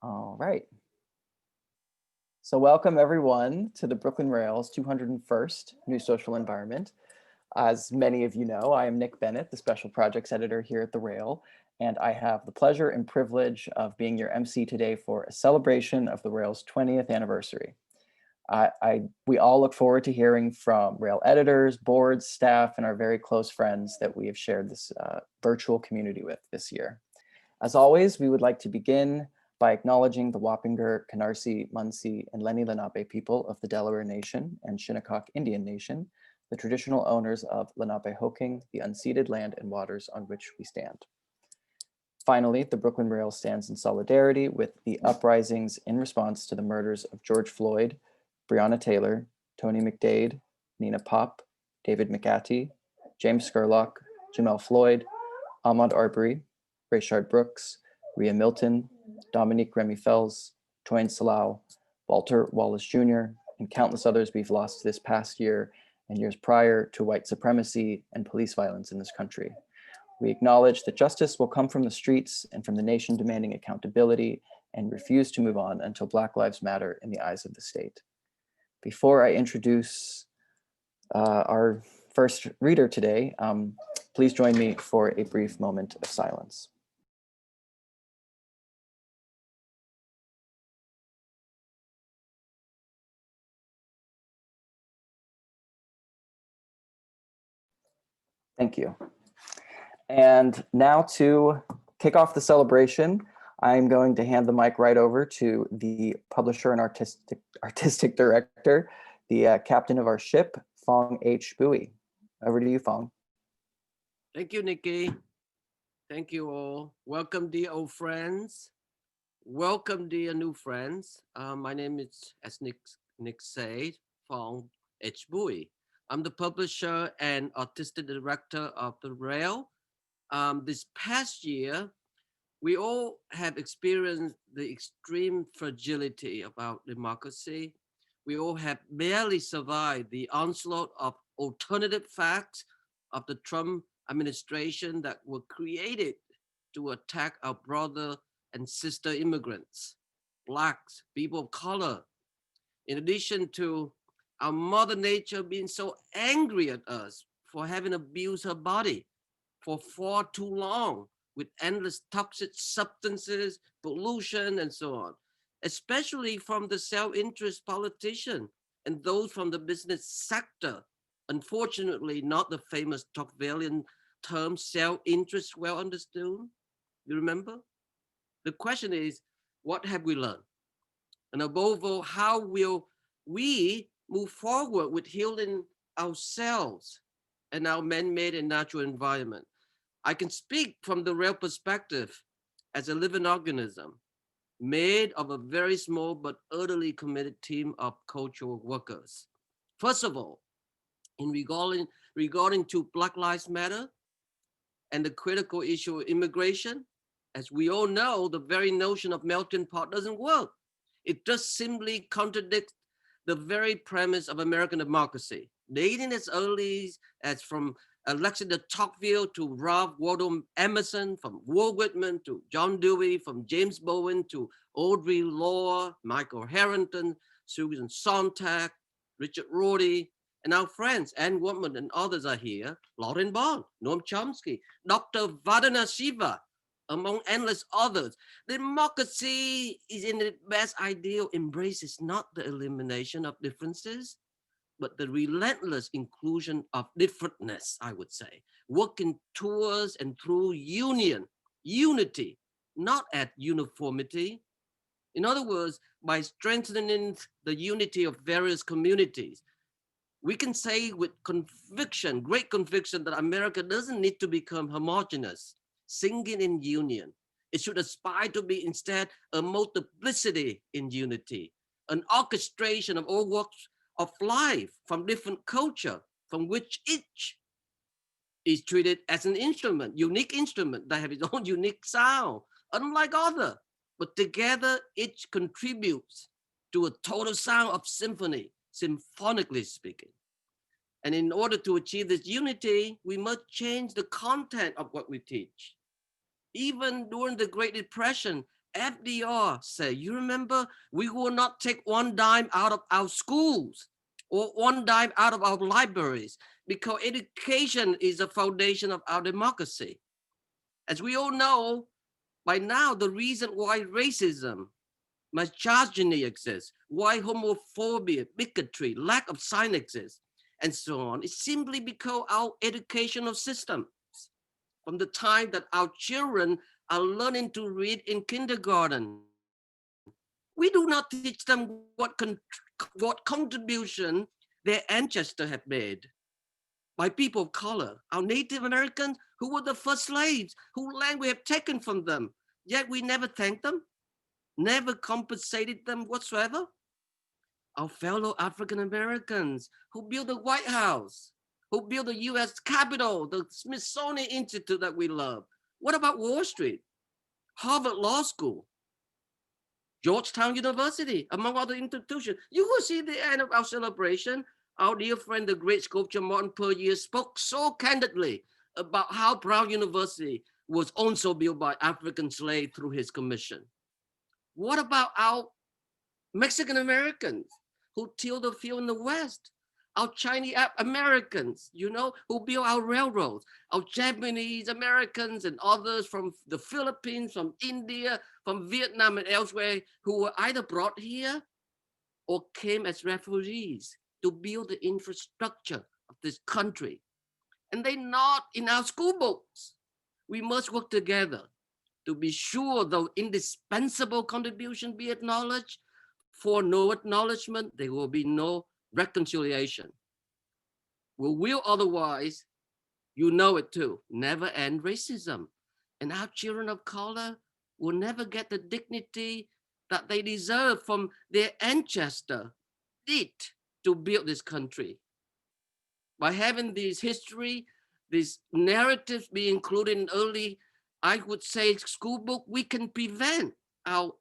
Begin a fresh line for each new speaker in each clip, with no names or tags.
All right. So welcome everyone to the Brooklyn Rail's 201st New Social Environment. As many of you know, I am Nick Bennett, the Special Projects Editor here at the Rail, and I have the pleasure and privilege of being your MC today for a celebration of the Rail's 20th anniversary. We all look forward to hearing from Rail editors, boards, staff, and our very close friends that we have shared this virtual community with this year. As always, we would like to begin by acknowledging the Wappinger, Canarsie, Munsee, and Lenni Lenape people of the Delaware Nation and Shinnecock Indian Nation, the traditional owners of Lenapehoking, the unceded land and waters on which we stand. Finally, the Brooklyn Rail stands in solidarity with the uprisings in response to the murders of George Floyd, Breonna Taylor, Tony McDade, Nina Pop, David McAtee, James Scurlock, Jamel Floyd, Ahmaud Arbery, Rayshard Brooks, Rhea Milton, Dominique Remy-Fells, Toyin Salau, Walter Wallace Jr., and countless others we've lost this past year and years prior to white supremacy and police violence in this country. We acknowledge that justice will come from the streets and from the nation demanding accountability and refuse to move on until Black Lives Matter in the eyes of the state. Before I introduce our first reader today, please join me for a brief moment of silence. Thank you. And now to kick off the celebration, I'm going to hand the mic right over to the publisher and artistic director, the captain of our ship, Phong H. Bui. Over to you, Phong.
Thank you, Nikki. Thank you all. Welcome, dear old friends. Welcome, dear new friends. My name is, as Nick said, Phong H. Bui. I'm the publisher and artistic director of the Rail. This past year, we all have experienced the extreme fragility of our democracy. We all have barely survived the onslaught of alternative facts of the Trump administration that were created to attack our brother and sister immigrants, Blacks, people of color. In addition to our mother nature being so angry at us for having abused her body for far too long with endless toxic substances, pollution, and so on, especially from the self-interest politician and those from the business sector. Unfortunately, not the famous Tocquevillian term self-interest well understood. You remember? The question is, what have we learned? And above all, how will we move forward with healing ourselves and our man-made and natural environment? I can speak from the real perspective as a living organism made of a very small but utterly committed team of cultural workers. First of all, in regarding to Black Lives Matter and the critical issue of immigration, as we all know, the very notion of melting pot doesn't work. It just simply contradicts the very premise of American democracy. Dating as early as from Alexander Tocqueville to Ralph Waldo Emerson, from Walt Whitman to John Dewey, from James Bowen to Audre Lorde, Michael Harrington, Susan Sontag, Richard Rorty, and our friends, Anne Woodman and others are here, Lauren Bond, Noam Chomsky, Dr. Vandana Shiva, among endless others. Democracy is in its best ideal embraces not the elimination of differences, but the relentless inclusion of differentness, I would say, working towards and through unity, not at uniformity. In other words, by strengthening the unity of various communities, we can say with conviction, great conviction, that America doesn't need to become homogeneous, singing in union. It should aspire to be instead a multiplicity in unity, an orchestration of all walks of life from different culture, from which each is treated as an instrument, unique instrument that have its own unique sound, unlike other, but together each contributes to a total sound of symphony, symphonically speaking. And in order to achieve this unity, we must change the content of what we teach. Even during the Great Depression, FDR said, you remember, we will not take one dime out of our schools or one dime out of our libraries because education is the foundation of our democracy. As we all know, by now, the reason why racism, misogyny exists, why homophobia, bigotry, lack of science exists, and so on, is simply because our educational system, from the time that our children are learning to read in kindergarten, we do not teach them what contribution their ancestors have made by people of color, our Native Americans who were the first slaves, whose land we have taken from them, yet we never thanked them, never compensated them whatsoever. Our fellow African Americans who built the White House, who built the US Capitol, the Smithsonian Institute that we love. What about Wall Street, Harvard Law School, Georgetown University, among other institutions? You will see the end of our celebration. Our dear friend, the great sculptor Martin Puryear, spoke so candidly about how Brown University was also built by African slaves through his commission. What about our Mexican Americans who tilled the field in the West? Our Chinese Americans, who built our railroads, our Japanese Americans and others from the Philippines, from India, from Vietnam and elsewhere, who were either brought here or came as refugees to build the infrastructure of this country. And they're not in our school books. We must work together to be sure the indispensable contribution be acknowledged. For no acknowledgement, there will be no reconciliation. We will otherwise, you know it too, never end racism. And our children of color will never get the dignity that they deserve from their ancestor did to build this country. By having this history, these narratives be included in early, I would say, school book, we can prevent our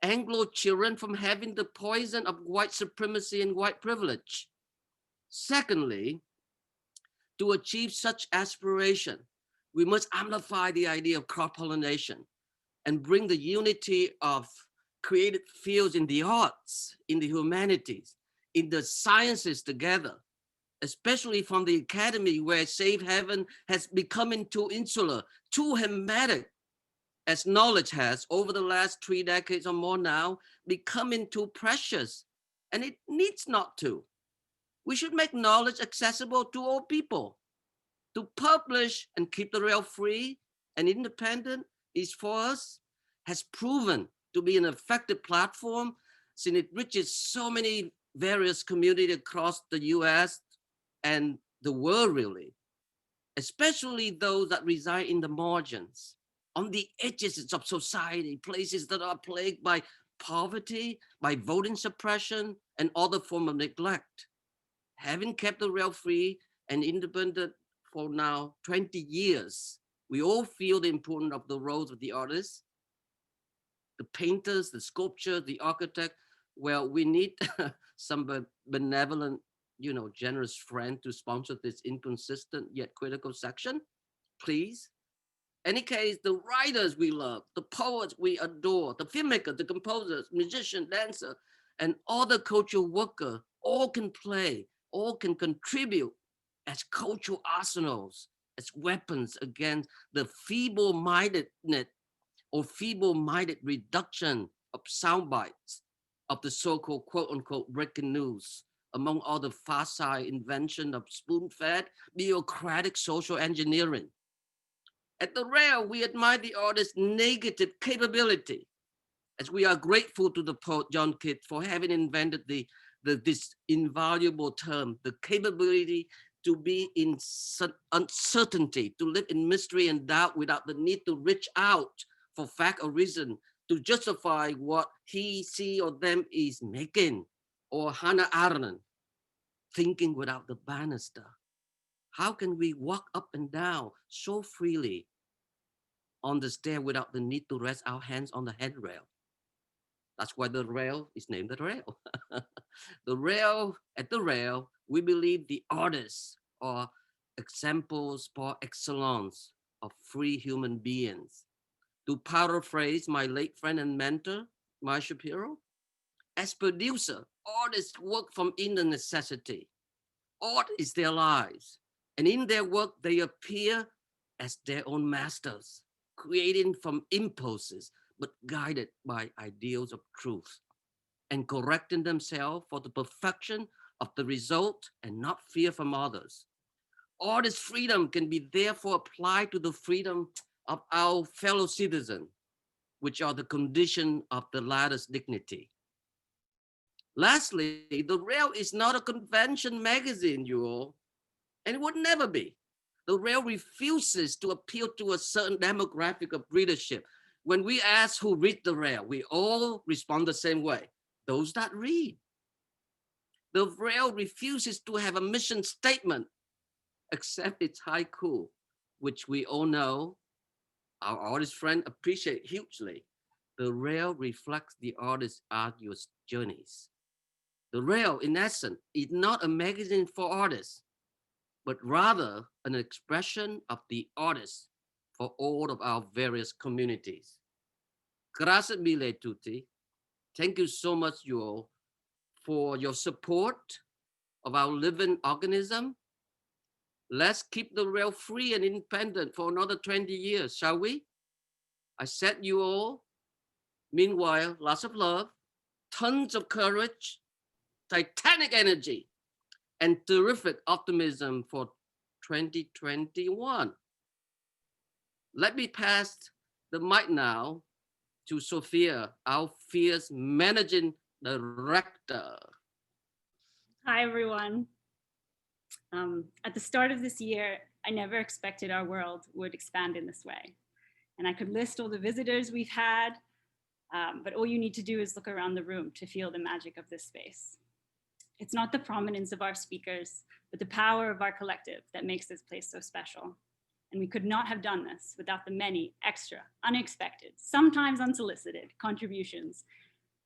Anglo children from having the poison of white supremacy and white privilege. Secondly, to achieve such aspiration, we must amplify the idea of cross-pollination and bring the unity of creative fields in the arts, in the humanities, in the sciences together, especially from the academy where safe haven has become too insular, too hermetic, as knowledge has over the last 3 decades or more now, becoming too precious, and it needs not to. We should make knowledge accessible to all people. To publish and keep the rail free and independent is for us, has proven to be an effective platform since it reaches so many various communities across the US and the world really, especially those that reside in the margins, on the edges of society, places that are plagued by poverty, by voting suppression, and other forms of neglect. Having kept the rail free and independent for now 20 years, we all feel the importance of the roles of the artists, the painters, the sculptors, the architect. Well, we need some benevolent, generous friend to sponsor this inconsistent yet critical section, please. Any case, the writers we love, the poets we adore, the filmmakers, the composers, musicians, dancers, and other cultural workers all can play, all can contribute as cultural arsenals, as weapons against the feeble-mindedness or feeble-minded reduction of sound bites of the so-called quote-unquote breaking news, among other facile invention of spoon-fed bureaucratic social engineering. At the Rail, we admire the artist's negative capability, as we are grateful to the poet John Keats for having invented this invaluable term, the capability to be in uncertainty, to live in mystery and doubt without the need to reach out for fact or reason to justify what he, she, or them is making. Or Hannah Arendt, thinking without the banister. How can we walk up and down so freely on the stair without the need to rest our hands on the handrail? That's why the rail is named the Rail. At the Rail, we believe the artists are examples par excellence of free human beings. To paraphrase my late friend and mentor, Mike Shapiro, as producer, artists work from inner necessity. Art is their lives. And in their work, they appear as their own masters, creating from impulses, but guided by ideals of truth, and correcting themselves for the perfection of the result and not fear from others. Artist freedom can be therefore applied to the freedom of our fellow citizens, which are the condition of the latter's dignity. Lastly, the Rail is not a convention magazine, you all, and it would never be. The Rail refuses to appeal to a certain demographic of readership. When we ask who read the Rail, we all respond the same way: those that read. The Rail refuses to have a mission statement, except its haiku, which we all know our artist friend appreciate hugely. The Rail reflects the artist's arduous journeys. The Rail, in essence, is not a magazine for artists, but rather an expression of the artists for all of our various communities. Grazie mille tutti. Thank you so much, you all, for your support of our living organism. Let's keep the Rail free and independent for another 20 years, shall we? I said you all. Meanwhile, lots of love, tons of courage, titanic energy, and terrific optimism for 2021. Let me pass the mic now to Sophia, our fierce managing director.
Hi, everyone. At the start of this year, I never expected our world would expand in this way. And I could list all the visitors we've had, but all you need to do is look around the room to feel the magic of this space. It's not the prominence of our speakers, but the power of our collective that makes this place so special. And we could not have done this without the many extra, unexpected, sometimes unsolicited contributions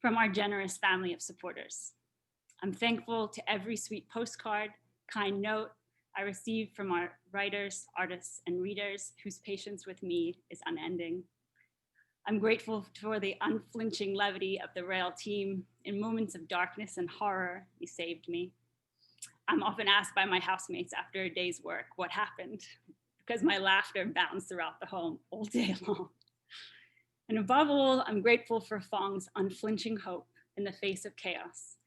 from our generous family of supporters. I'm thankful to every sweet postcard, kind note I received from our writers, artists, and readers whose patience with me is unending. I'm grateful for the unflinching levity of the Rail team. In moments of darkness and horror, you saved me. I'm often asked by my housemates after a day's work what happened, because my laughter bounced throughout the home all day long. And above all, I'm grateful for Fong's unflinching hope in the face of chaos.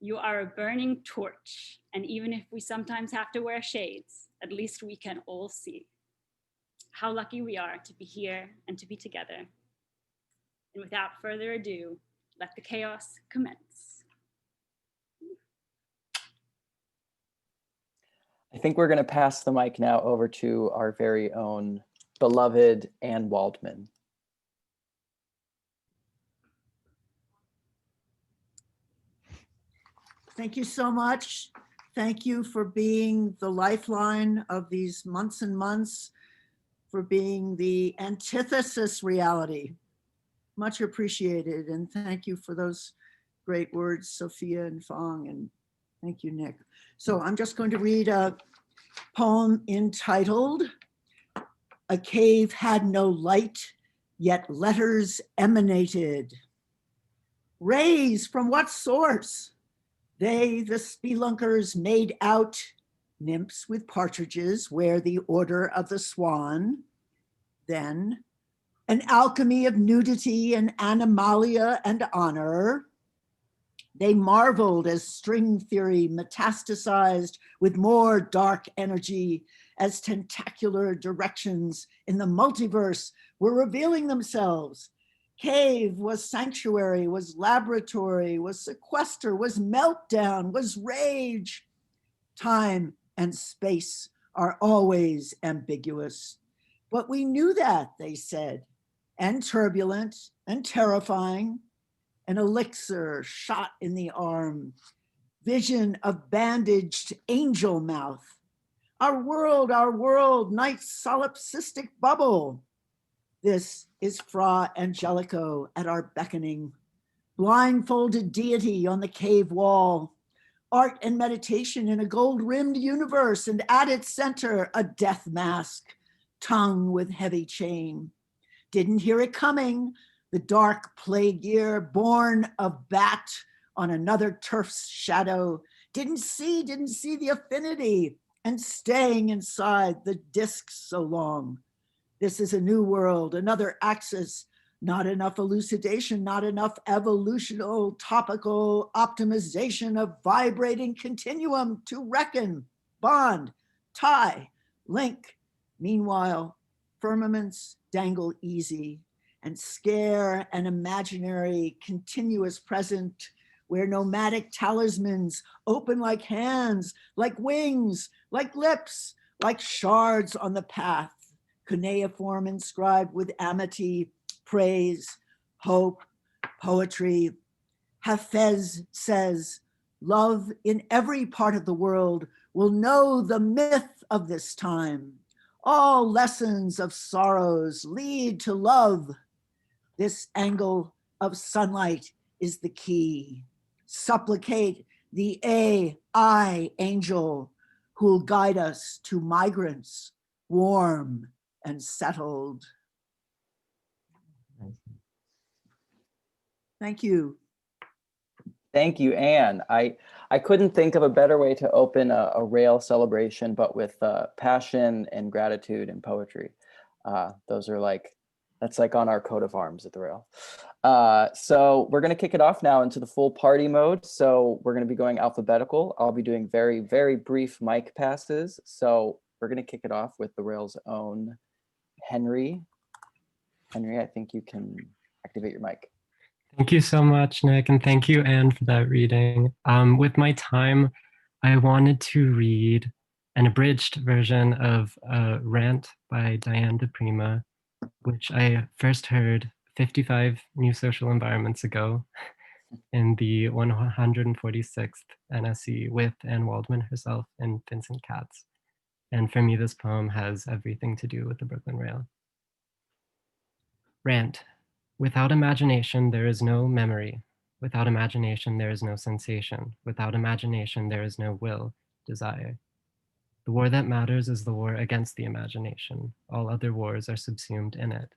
You are a burning torch, and even if we sometimes have to wear shades, at least we can all see. How lucky we are to be here and to be together. And without further ado, let the chaos commence.
I think we're going to pass the mic now over to our very own beloved Anne Waldman.
Thank you so much. Thank you for being the lifeline of these months and months, for being the antithesis reality. Much appreciated. And thank you for those great words, Sophia and Fong, and thank you, Nick. So I'm just going to read a poem entitled, "A Cave Had No Light, Yet Letters Emanated. Rays from what source? They, the spelunkers, made out nymphs with partridges wear the order of the swan. Then an alchemy of nudity and animalia and honor. They marveled as string theory metastasized with more dark energy, as tentacular directions in the multiverse were revealing themselves. Cave was sanctuary, was laboratory, was sequester, was meltdown, was rage. Time and space are always ambiguous. But we knew that, they said, and turbulent and terrifying. An elixir shot in the arm, vision of bandaged angel mouth. Our world, night's solipsistic bubble. This is Fra Angelico at our beckoning, blindfolded deity on the cave wall, art and meditation in a gold-rimmed universe, and at its center, a death mask, tongue with heavy chain. didn't hear it coming. The dark plague year, born of bat on another turf's shadow, didn't see the affinity and staying inside the discs so long. This is a new world, another axis, not enough elucidation, not enough evolutional topical optimization of vibrating continuum to reckon, bond, tie, link. Meanwhile, firmaments dangle easy and scare an imaginary continuous present where nomadic talismans open like hands, like wings, like lips, like shards on the path, cuneiform inscribed with amity, praise, hope, poetry. Hafez says, love in every part of the world will know the myth of this time. All lessons of sorrows lead to love. This angle of sunlight is the key. Supplicate the AI angel who'll guide us to migrants, warm and settled. Thank you.
Thank you, Anne. I couldn't think of a better way to open a rail celebration, but with passion and gratitude and poetry. Those are like, that's like on our coat of arms at the rail. So we're gonna kick it off now into the full party mode. So we're gonna be going alphabetical. I'll be doing very, very brief mic passes. So we're gonna kick it off with the rail's own Henry. Henry, I think you can activate your mic.
Thank you so much, Nick, and thank you, Anne, for that reading. With my time, I wanted to read an abridged version of Rant by Diane de Prima, which I first heard 55 new social environments ago in the 146th NSE with Anne Waldman herself and Vincent Katz. And for me, this poem has everything to do with the Brooklyn Rail. Rant. Without imagination, there is no memory. Without imagination, there is no sensation. Without imagination, there is no will, desire. The war that matters is the war against the imagination. All other wars are subsumed in it.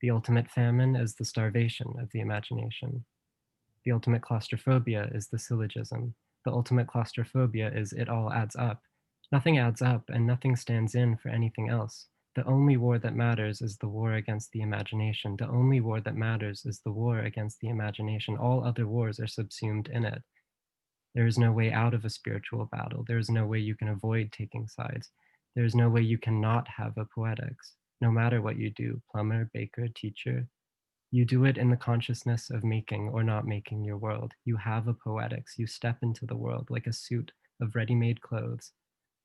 The ultimate famine is the starvation of the imagination. The ultimate claustrophobia is the syllogism. The ultimate claustrophobia is it all adds up. Nothing adds up and nothing stands in for anything else. The only war that matters is the war against the imagination. The only war that matters is the war against the imagination. All other wars are subsumed in it. There is no way out of a spiritual battle. There is no way you can avoid taking sides. There is no way you cannot have a poetics. No matter what you do, plumber, baker, teacher, you do it in the consciousness of making or not making your world. You have a poetics. You step into the world like a suit of ready-made clothes,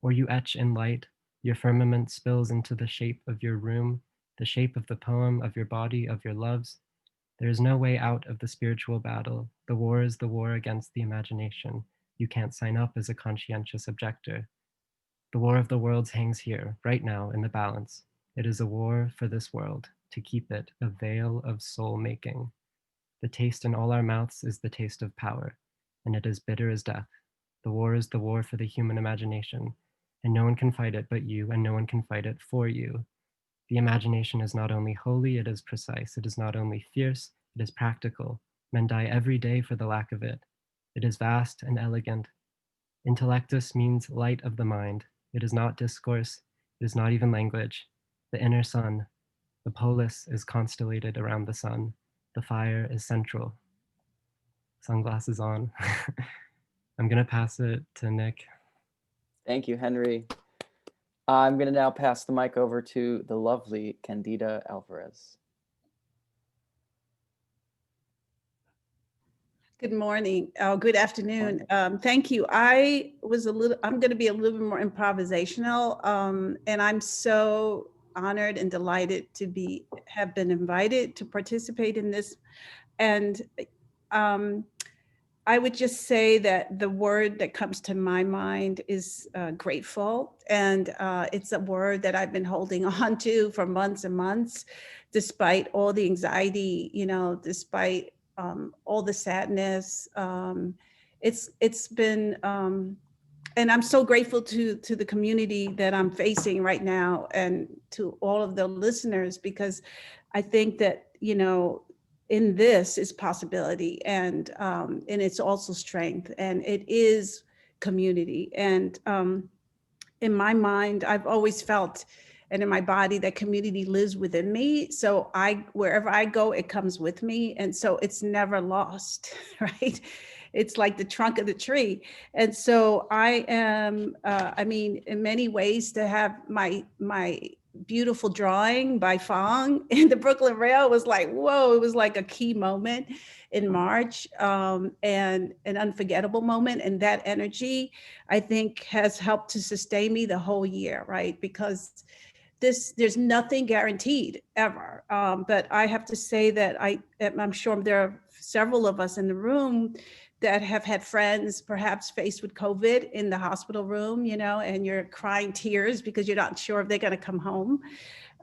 or you etch in light. Your firmament spills into the shape of your room, the shape of the poem, of your body, of your loves. There is no way out of the spiritual battle. The war is the war against the imagination. You can't sign up as a conscientious objector. The war of the worlds hangs here, right now, in the balance. It is a war for this world, to keep it a veil of soul making. The taste in all our mouths is the taste of power, and it is bitter as death. The war is the war for the human imagination, and no one can fight it but you, and no one can fight it for you. The imagination is not only holy, it is precise. It is not only fierce, it is practical. Men die every day for the lack of it. It is vast and elegant. Intellectus means light of the mind. It is not discourse. It is not even language. The inner sun. The polis is constellated around the sun. The fire is central. Sunglasses on. I'm gonna pass it to Nick.
Thank you, Henry. I'm gonna now pass the mic over to the lovely Candida Alvarez.
Good morning. Good afternoon. Thank you. I'm going to be a little bit more improvisational, and I'm so honored and delighted to have been invited to participate in this. And I would just say that the word that comes to my mind is grateful, and it's a word that I've been holding on to for months and months, despite all the anxiety, despite all the sadness. It's been, and I'm so grateful to the community that I'm facing right now and to all of the listeners, because I think that, you know, in this is possibility, and it's also strength, and it is community. And in my mind, I've always felt, and in my body, that community lives within me. So wherever I go, it comes with me. And so it's never lost, right? It's like the trunk of the tree. And so I am, I mean, in many ways, to have my beautiful drawing by Fong in the Brooklyn Rail was like, whoa, it was like a key moment in March, and an unforgettable moment. And that energy, I think, has helped to sustain me the whole year, right? Because there's nothing guaranteed ever. But I have to say that I'm sure there are several of us in the room that have had friends perhaps faced with COVID in the hospital room, you know, and you're crying tears because you're not sure if they're going to come home.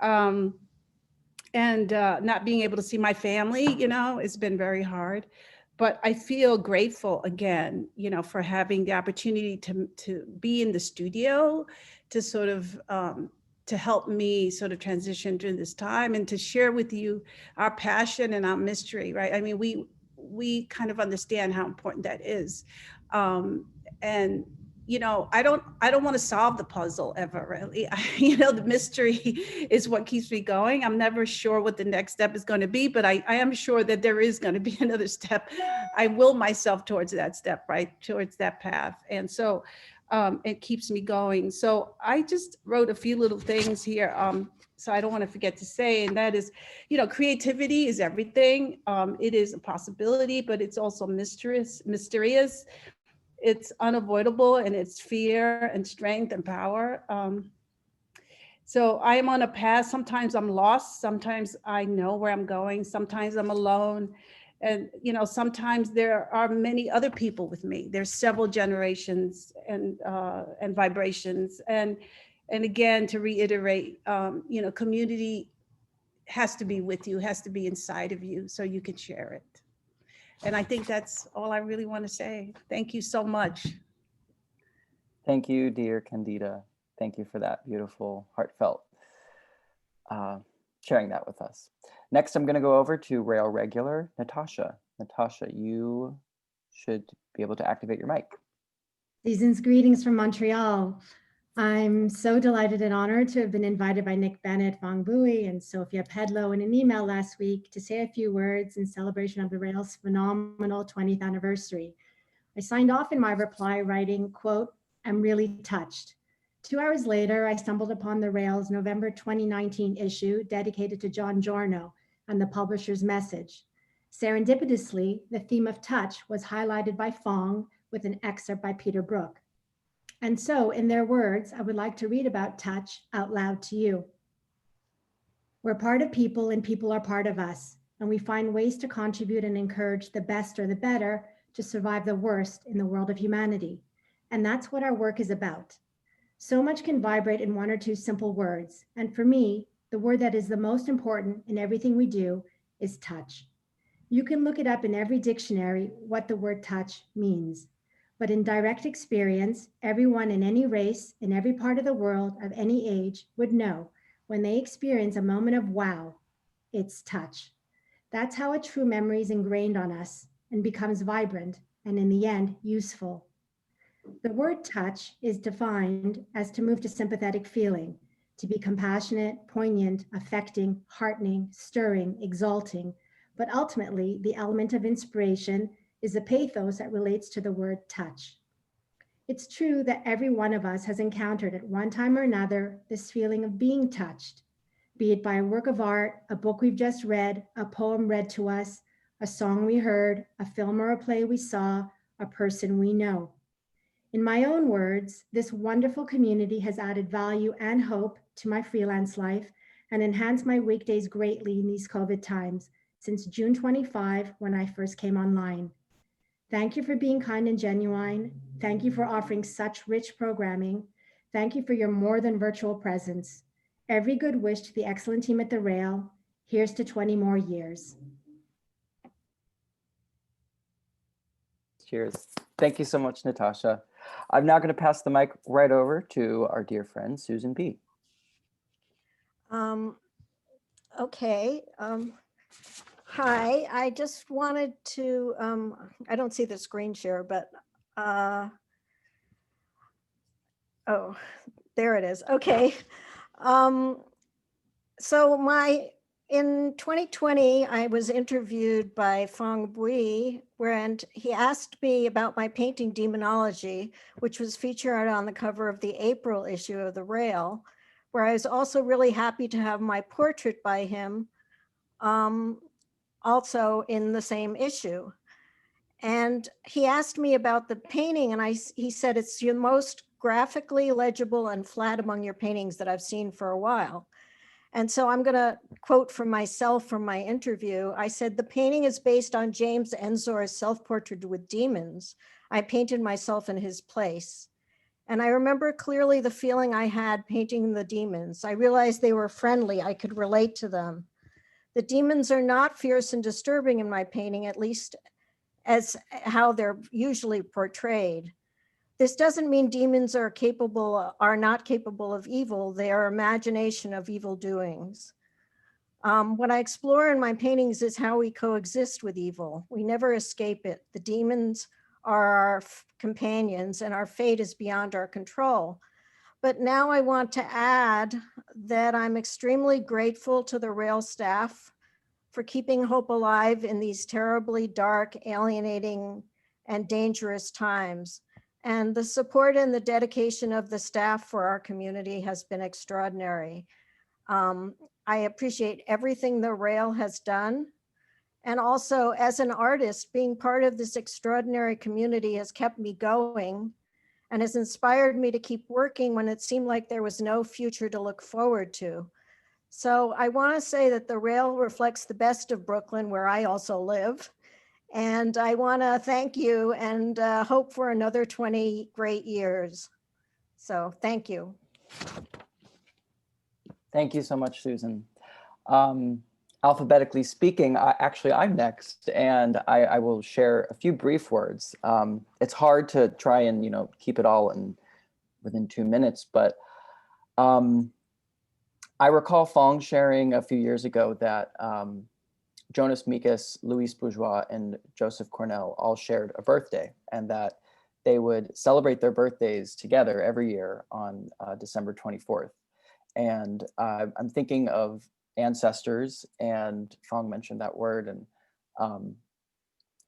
And not being able to see my family, you know, it's been very hard. But I feel grateful again, you know, for having the opportunity to be in the studio, to sort of to help me sort of transition during this time, and to share with you our passion and our mystery, right? I mean, we kind of understand how important that is. And you know, I don't want to solve the puzzle ever, really. You know, the mystery is what keeps me going. I'm never sure what the next step is going to be, but I am sure that there is going to be another step. I will myself towards that step, right? Towards that path. And so it keeps me going. So I just wrote a few little things here. So I don't want to forget to say, and that is, you know, creativity is everything. It is a possibility, but it's also mysterious. It's unavoidable, and it's fear and strength and power. So I am on a path. Sometimes I'm lost. Sometimes I know where I'm going. Sometimes I'm alone. And, you know, sometimes there are many other people with me. There's several generations and vibrations. And again, to reiterate, you know, community has to be with you, has to be inside of you so you can share it. And I think that's all I really want to say. Thank you so much.
Thank you, dear Candida. Thank you for that beautiful, heartfelt sharing that with us. Next, I'm going to go over to Rail Regular, Natasha. Natasha, you should be able to activate your mic.
Season's greetings from Montreal. I'm so delighted and honored to have been invited by Nick Bennett, Fong Bui, and Sophia Pedlo in an email last week to say a few words in celebration of the Rail's phenomenal 20th anniversary. I signed off in my reply writing, quote, "I'm really touched." 2 hours later, I stumbled upon the Rail's November 2019 issue dedicated to John Giorno and the publisher's message. Serendipitously, the theme of touch was highlighted by Fong with an excerpt by Peter Brook. And so, in their words, I would like to read about touch out loud to you. We're part of people and people are part of us, and we find ways to contribute and encourage the best or the better to survive the worst in the world of humanity. And that's what our work is about. So much can vibrate in one or two simple words. And for me, the word that is the most important in everything we do is touch. You can look it up in every dictionary what the word touch means. But in direct experience, everyone in any race, in every part of the world, of any age, would know when they experience a moment of wow, it's touch. That's how a true memory is ingrained on us and becomes vibrant and in the end, useful. The word touch is defined as to move to sympathetic feeling, to be compassionate, poignant, affecting, heartening, stirring, exalting, but ultimately the element of inspiration is the pathos that relates to the word touch. It's true that every one of us has encountered at one time or another this feeling of being touched, be it by a work of art, a book we've just read, a poem read to us, a song we heard, a film or a play we saw, a person we know. In my own words, this wonderful community has added value and hope to my freelance life and enhanced my weekdays greatly in these COVID times since June 25, when I first came online. Thank you for being kind and genuine. Thank you for offering such rich programming. Thank you for your more than virtual presence. Every good wish to the excellent team at the Rail. Here's to 20 more years.
Cheers. Thank you so much, Natasha. I'm now going to pass the mic right over to our dear friend, Susan B.
Okay. Hi, I just wanted to, I don't see the screen share, but, oh, there it is. Okay. So in 2020, I was interviewed by Fong Bui, and he asked me about my painting Demonology, which was featured on the cover of the April issue of The Rail, where I was also really happy to have my portrait by him also in the same issue. And he asked me about the painting, and he said, it's your most graphically legible and flat among your paintings that I've seen for a while. And so I'm going to quote from myself from my interview. I said, the painting is based on James Enzor's self-portrait with demons. I painted myself in his place. And I remember clearly the feeling I had painting the demons. I realized they were friendly. I could relate to them. The demons are not fierce and disturbing in my painting, at least as how they're usually portrayed. This doesn't mean demons are not capable of evil. They are imagination of evil doings. What I explore in my paintings is how we coexist with evil. We never escape it. The demons are our companions and our fate is beyond our control. But now I want to add that I'm extremely grateful to the Rail staff for keeping hope alive in these terribly dark, alienating, and dangerous times. And the support and the dedication of the staff for our community has been extraordinary. I appreciate everything the Rail has done. And also, as an artist, being part of this extraordinary community has kept me going and has inspired me to keep working when it seemed like there was no future to look forward to. So I want to say that the Rail reflects the best of Brooklyn, where I also live. And I want to thank you and hope for another 20 great years. So thank you.
Thank you so much, Susan. Alphabetically speaking, I'm next, and I will share a few brief words. It's hard to try and keep it all within 2 minutes, but I recall Fong sharing a few years ago that Jonas Mekas, Louise Bourgeois, and Joseph Cornell all shared a birthday, and that they would celebrate their birthdays together every year on December 24th. And I'm thinking of ancestors, and Fong mentioned that word, and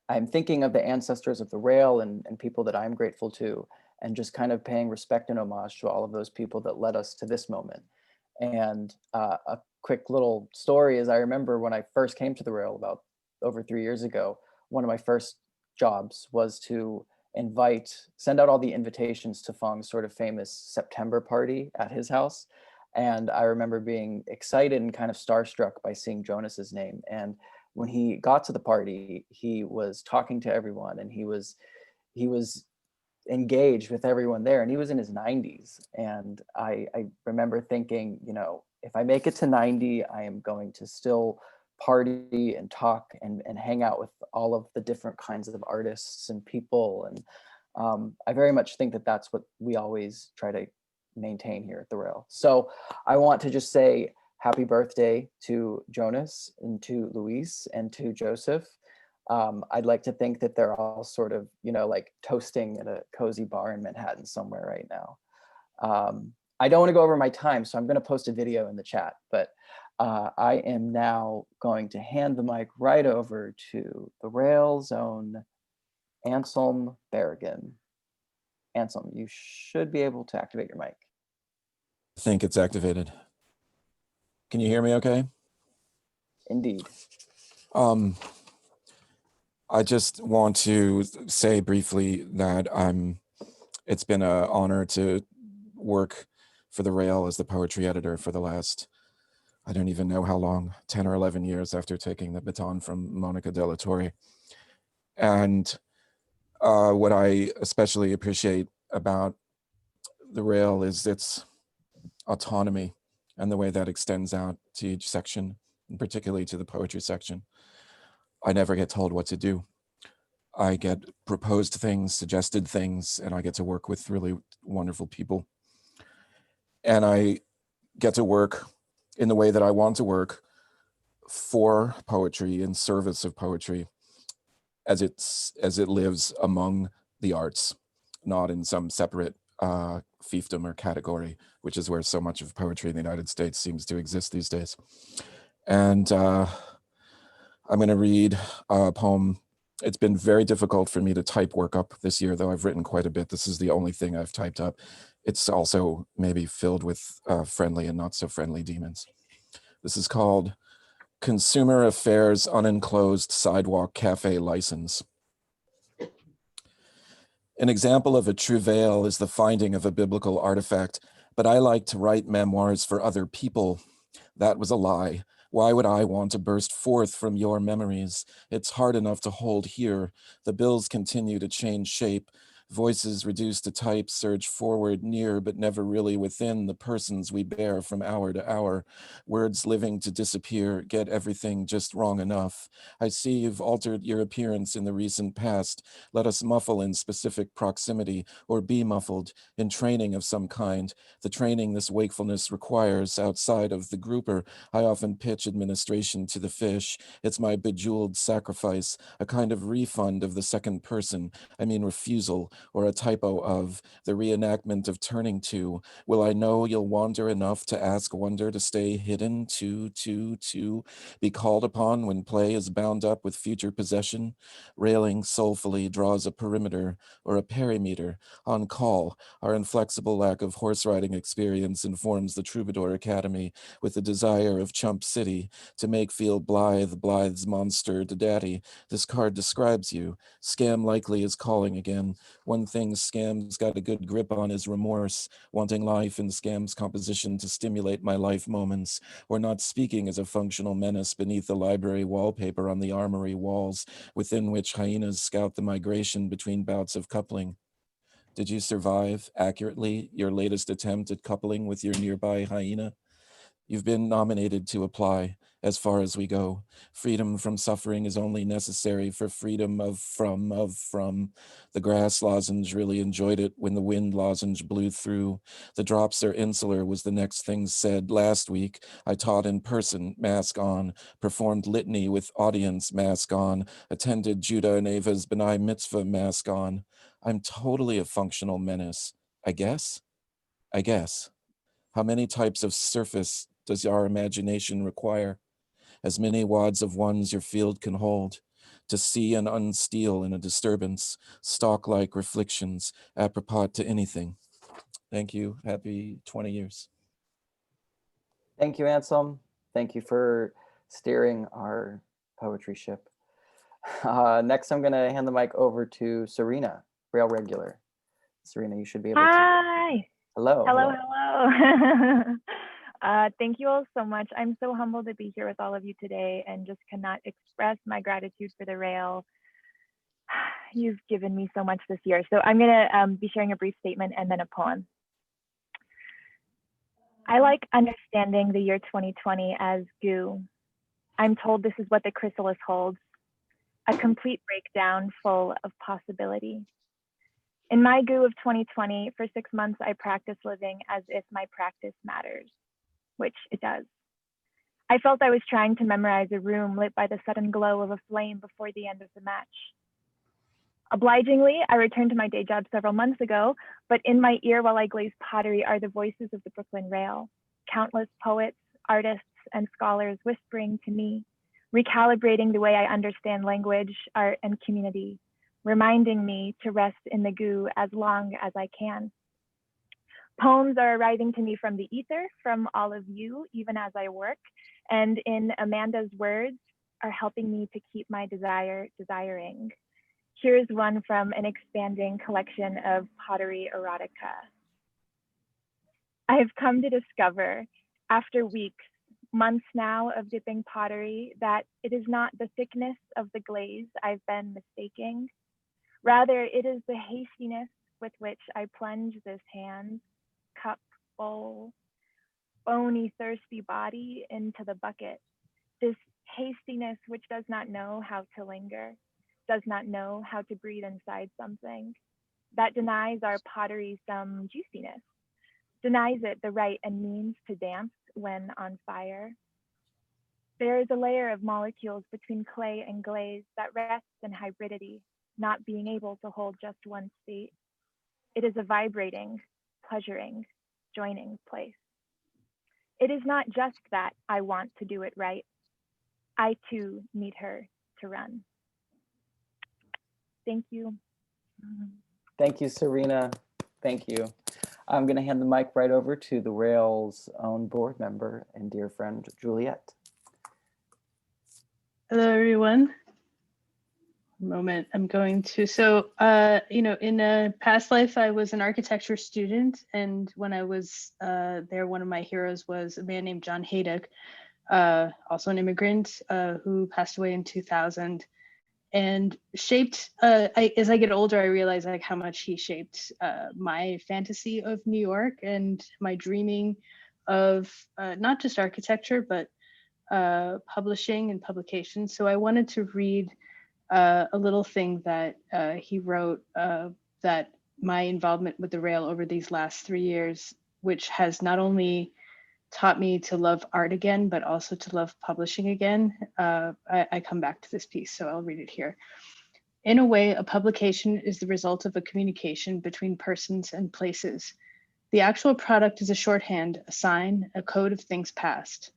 I'm thinking of the ancestors of the Rail and people that I'm grateful to, and just kind of paying respect and homage to all of those people that led us to this moment. And a quick little story is I remember when I first came to the Rail about over 3 years ago, one of my first jobs was to send out all the invitations to Fong's sort of famous September party at his house. And I remember being excited and kind of starstruck by seeing Jonas's name. And when he got to the party, he was talking to everyone, and he was engaged with everyone there, and he was in his 90s. And I remember thinking, if I make it to 90, I am going to still party and talk and hang out with all of the different kinds of artists and people. And I very much think that that's what we always try to maintain here at the Rail. So I want to just say happy birthday to Jonas and to Luis and to Joseph. I'd like to think that they're all sort of, like toasting at a cozy bar in Manhattan somewhere right now. I don't want to go over my time, so I'm going to post a video in the chat, but I am now going to hand the mic right over to the Rail's own Anselm Berrigan. Anselm, you should be able to activate your mic.
I think it's activated. Can you hear me okay?
Indeed.
I just want to say briefly that it's been an honor to work for the Rail as the poetry editor for the last, I don't even know how long, 10 or 11 years after taking the baton from Monica De La Torre. And what I especially appreciate about the Rail is its autonomy and the way that extends out to each section, and particularly to the poetry section. I never get told what to do. I get proposed things, suggested things, and I get to work with really wonderful people. And I get to work in the way that I want to work for poetry, in service of poetry, as it lives among the arts, not in some separate fiefdom or category, which is where so much of poetry in the United States seems to exist these days. And I'm going to read a poem. It's been very difficult for me to type work up this year, though I've written quite a bit. This is the only thing I've typed up. It's also maybe filled with friendly and not so friendly demons. This is called Consumer Affairs Unenclosed Sidewalk Cafe License. An example of a travail is the finding of a biblical artifact, but I like to write memoirs for other people. That was a lie. Why would I want to burst forth from your memories? It's hard enough to hold here. The bills continue to change shape. Voices reduced to type surge forward, near but never really within the persons we bear from hour to hour. Words living to disappear, get everything just wrong enough. I see you've altered your appearance in the recent past. Let us muffle in specific proximity, or be muffled, in training of some kind. The training this wakefulness requires outside of the grouper. I often pitch administration to the fish. It's my bejeweled sacrifice, a kind of refund of the second person. I mean refusal, or a typo of, the reenactment of turning to. Will I know you'll wander enough to ask wonder to stay hidden, to be called upon when play is bound up with future possession? Railing soulfully draws a perimeter or a perimeter. On call, our inflexible lack of horse riding experience informs the Troubadour Academy with the desire of Chump City to make feel Blythe's monster to daddy. This card describes you. Scam likely is calling again. One thing Scam's got a good grip on is remorse, wanting life in Scam's composition to stimulate my life moments, or not speaking as a functional menace beneath the library wallpaper on the armory walls, within which hyenas scout the migration between bouts of coupling. Did you survive, accurately, your latest attempt at coupling with your nearby hyena? You've been nominated to apply, as far as we go. Freedom from suffering is only necessary for freedom from. The grass lozenge really enjoyed it when the wind lozenge blew through. The drops are insular was the next thing said. Last week, I taught in person, mask on, performed litany with audience, mask on, attended Judah and Ava's B'nai Mitzvah, mask on. I'm totally a functional menace, I guess. How many types of surface does our imagination require? As many wads of ones your field can hold. To see and unsteal in a disturbance, stalk-like reflections, apropos to anything. Thank you. Happy 20 years.
Thank you, Anselm. Thank you for steering our poetry ship. Next, I'm going to hand the mic over to Serena, Rail Regular. Serena, you should be able to.
Hi.
Hello.
Hello. Thank you all so much. I'm so humbled to be here with all of you today and just cannot express my gratitude for the Rail. You've given me so much this year. So I'm going to be sharing a brief statement and then a poem. I like understanding the year 2020 as goo. I'm told this is what the chrysalis holds, a complete breakdown full of possibility. In my goo of 2020, for 6 months, I practiced living as if my practice matters, which it does. I felt I was trying to memorize a room lit by the sudden glow of a flame before the end of the match. Obligingly, I returned to my day job several months ago, but in my ear while I glaze pottery are the voices of the Brooklyn Rail, countless poets, artists, and scholars whispering to me, recalibrating the way I understand language, art, and community, reminding me to rest in the goo as long as I can. Poems are arriving to me from the ether, from all of you, even as I work, and in Amanda's words, are helping me to keep my desire desiring. Here's one from an expanding collection of pottery erotica. I have come to discover, after weeks, months now of dipping pottery, that it is not the thickness of the glaze I've been mistaking. Rather, it is the hastiness with which I plunge this hand, cup, bowl, bony, thirsty body into the bucket. This hastiness which does not know how to linger, does not know how to breathe inside something, that denies our pottery some juiciness, denies it the right and means to dance when on fire. There is a layer of molecules between clay and glaze that rests in hybridity, not being able to hold just one state. It is a vibrating, pleasuring, joining place. It is not just that I want to do it right. I too need her to run. Thank you.
Thank you, Serena. Thank you. I'm going to hand the mic right over to the Rail's own board member and dear friend, Juliet.
Hello, everyone. Moment, I'm going to, in a past life, I was an architecture student. And when I was there, one of my heroes was a man named John Haydock, also an immigrant who passed away in 2000. And shaped, as I get older, I realize like how much he shaped my fantasy of New York and my dreaming of not just architecture, but publishing and publication. So I wanted to read a little thing that he wrote that my involvement with the Rail over these last 3 years, which has not only taught me to love art again, but also to love publishing again. I come back to this piece, so I'll read it here. In a way, a publication is the result of a communication between persons and places. The actual product is a shorthand, a sign, a code of things past.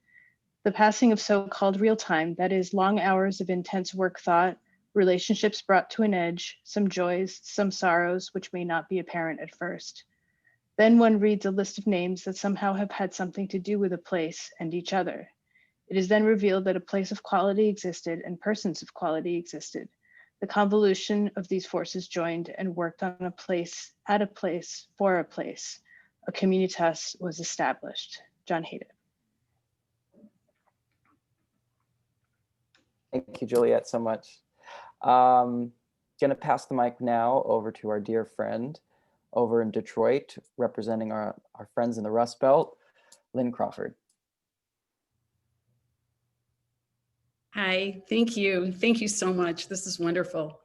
The passing of so-called real time, that is long hours of intense work thought, relationships brought to an edge, some joys, some sorrows, which may not be apparent at first. Then one reads a list of names that somehow have had something to do with a place and each other. It is then revealed that a place of quality existed and persons of quality existed. The convolution of these forces joined and worked on a place, at a place, for a place. A communitas was established. John Haydock.
Thank you, Juliet, so much. Gonna pass the mic now over to our dear friend over in Detroit, representing our friends in the Rust Belt, Lynn Crawford.
Hi, thank you. Thank you so much. This is wonderful.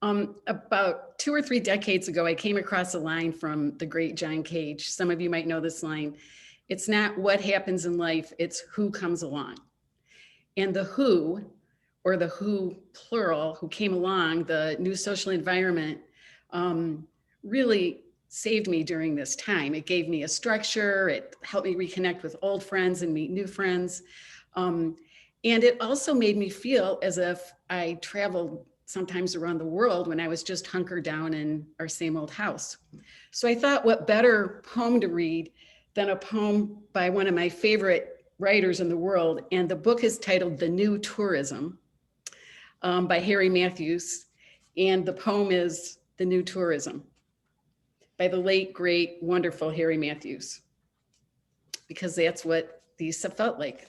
About 2 or 3 decades ago, I came across a line from the great John Cage. Some of you might know this line. It's not what happens in life, it's who comes along. And the who, or the who plural, who came along, the new social environment, really saved me during this time. It gave me a structure, it helped me reconnect with old friends and meet new friends. And it also made me feel as if I traveled sometimes around the world when I was just hunkered down in our same old house. So I thought, what better poem to read than a poem by one of my favorite writers in the world. And the book is titled The New Tourism by Harry Matthews. And the poem is The New Tourism by the late, great, wonderful Harry Matthews, because that's what these felt like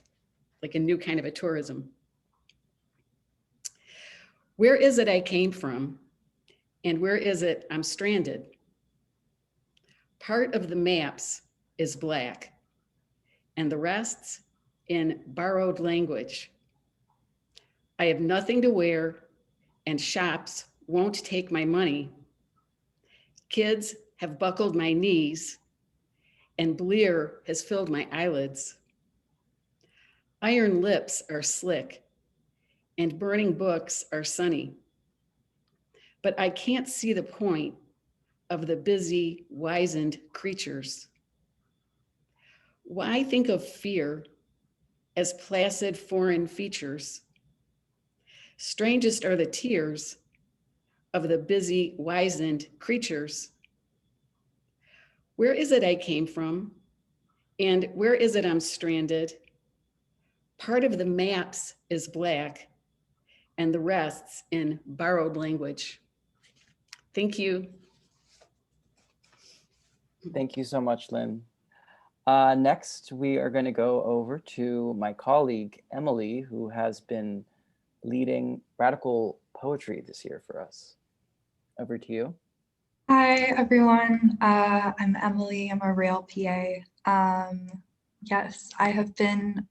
a new kind of a tourism. Where is it I came from? And where is it I'm stranded? Part of the maps is black, and the rest's in borrowed language. I have nothing to wear, and shops won't take my money. Kids have buckled my knees, and blear has filled my eyelids. Iron lips are slick, and burning books are sunny. But I can't see the point of the busy, wizened creatures. Why think of fear as placid foreign features? Strangest are the tears of the busy, wizened creatures. Where is it I came from? And where is it I'm stranded? Part of the maps is black, and the rest's in borrowed language. Thank you.
Thank you so much, Lynn. Next, we are going to go over to my colleague, Emily, who has been leading radical poetry this year for us. Over to you.
Hi, everyone. I'm Emily. I'm a Rail PA. Yes, I have been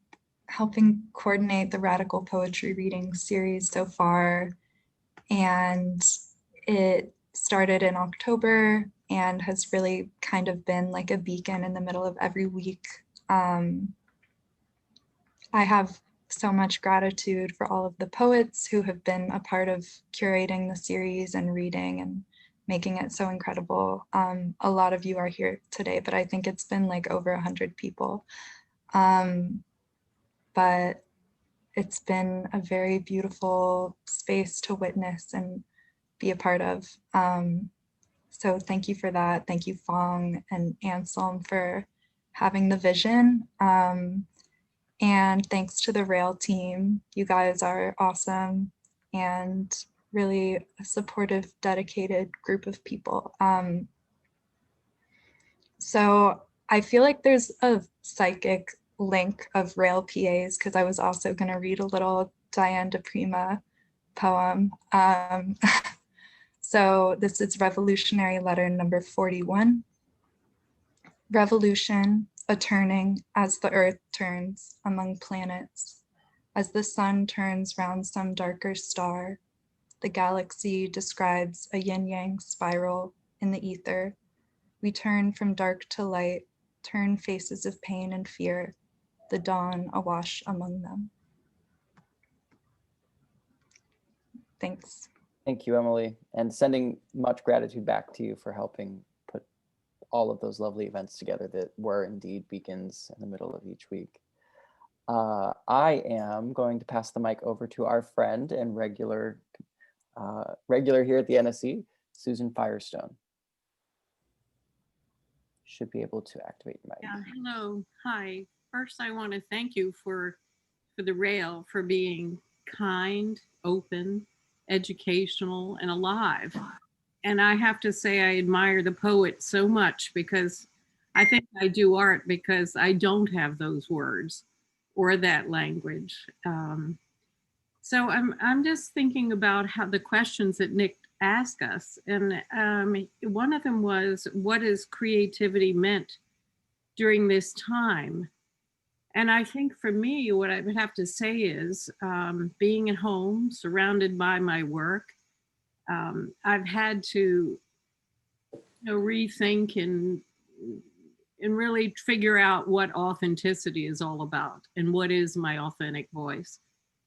helping coordinate the radical poetry reading series so far, and it started in October and has really kind of been like a beacon in the middle of every week. I have so much gratitude for all of the poets who have been a part of curating the series and reading and making it so incredible. A lot of you are here today, but I think it's been like over 100 people. But it's been a very beautiful space to witness and be a part of. So thank you for that. Thank you, Fong and Anselm, for having the vision. And thanks to the Rail team. You guys are awesome and really a supportive, dedicated group of people. So I feel like there's a psychic link of Rail PAs, because I was also going to read a little Diane de Prima poem. So this is Revolutionary Letter number 41. Revolution, a turning as the earth turns among planets, as the sun turns round some darker star. The galaxy describes a yin-yang spiral in the ether. We turn from dark to light, turn faces of pain and fear, the dawn awash among them. Thanks.
Thank you, Emily, and sending much gratitude back to you for helping put all of those lovely events together that were indeed beacons in the middle of each week. I am going to pass the mic over to our friend and regular here at the NSE, Susan Firestone. Should be able to activate your mic.
Yeah, hello, hi. First, I want to thank you for the Rail for being kind, open, educational, and alive. And I have to say I admire the poet so much, because I think I do art because I don't have those words or that language. So I'm just thinking about how the questions that Nick asked us. And one of them was, what is creativity meant during this time? And I think for me, what I would have to say is being at home, surrounded by my work, I've had to rethink and really figure out what authenticity is all about and what is my authentic voice.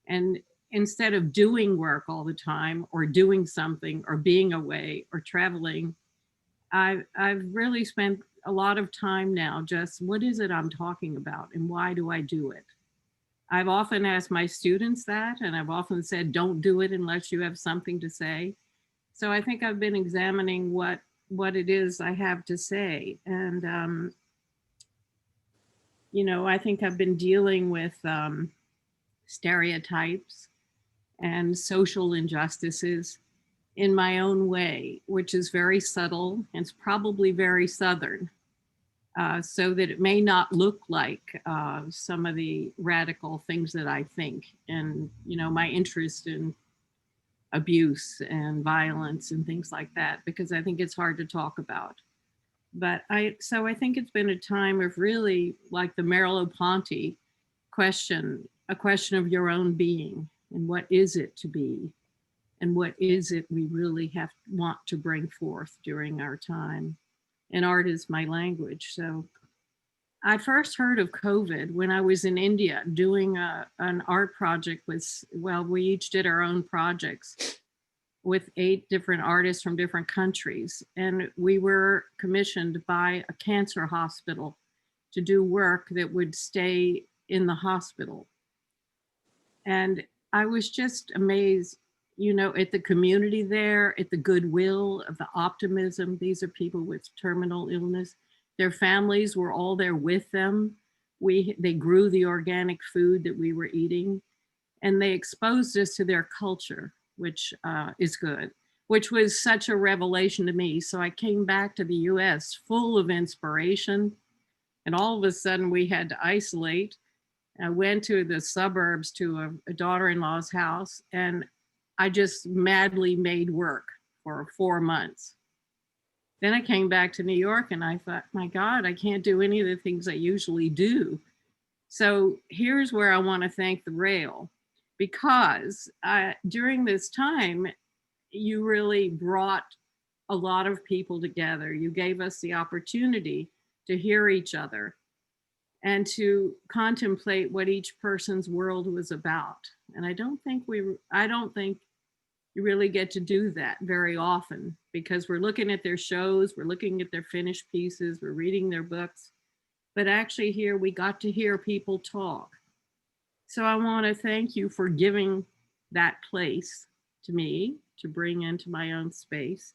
And instead of doing work all the time or doing something or being away or traveling, I've really spent a lot of time now just what is it I'm talking about and why do I do it? I've often asked my students that, and I've often said, don't do it unless you have something to say. So I think I've been examining what it is I have to say. And, I think I've been dealing with stereotypes and social injustices in my own way, which is very subtle and it's probably very Southern, so that it may not look like some of the radical things that I think. And, my interest in abuse and violence and things like that, because I think it's hard to talk about. But I think it's been a time of really, like the Merleau-Ponty question, a question of your own being and what is it to be and what is it we really want to bring forth during our time. And art is my language. So I first heard of COVID when I was in India doing an art project we each did our own projects with 8 different artists from different countries. And we were commissioned by a cancer hospital to do work that would stay in the hospital. And I was just amazed, at the community there, at the goodwill, of the optimism. These are people with terminal illness. Their families were all there with them. They grew the organic food that we were eating, and they exposed us to their culture, which is good, which was such a revelation to me. So I came back to the US full of inspiration, and all of a sudden we had to isolate. I went to the suburbs to a daughter-in-law's house, and I just madly made work for 4 months. Then I came back to New York and I thought, my God, I can't do any of the things I usually do. So here's where I want to thank the Rail, because during this time, you really brought a lot of people together. You gave us the opportunity to hear each other. and to contemplate what each person's world was about. And I don't think you really get to do that very often, because we're looking at their shows, we're looking at their finished pieces, we're reading their books, but actually here we got to hear people talk. So I want to thank you for giving that place to me to bring into my own space.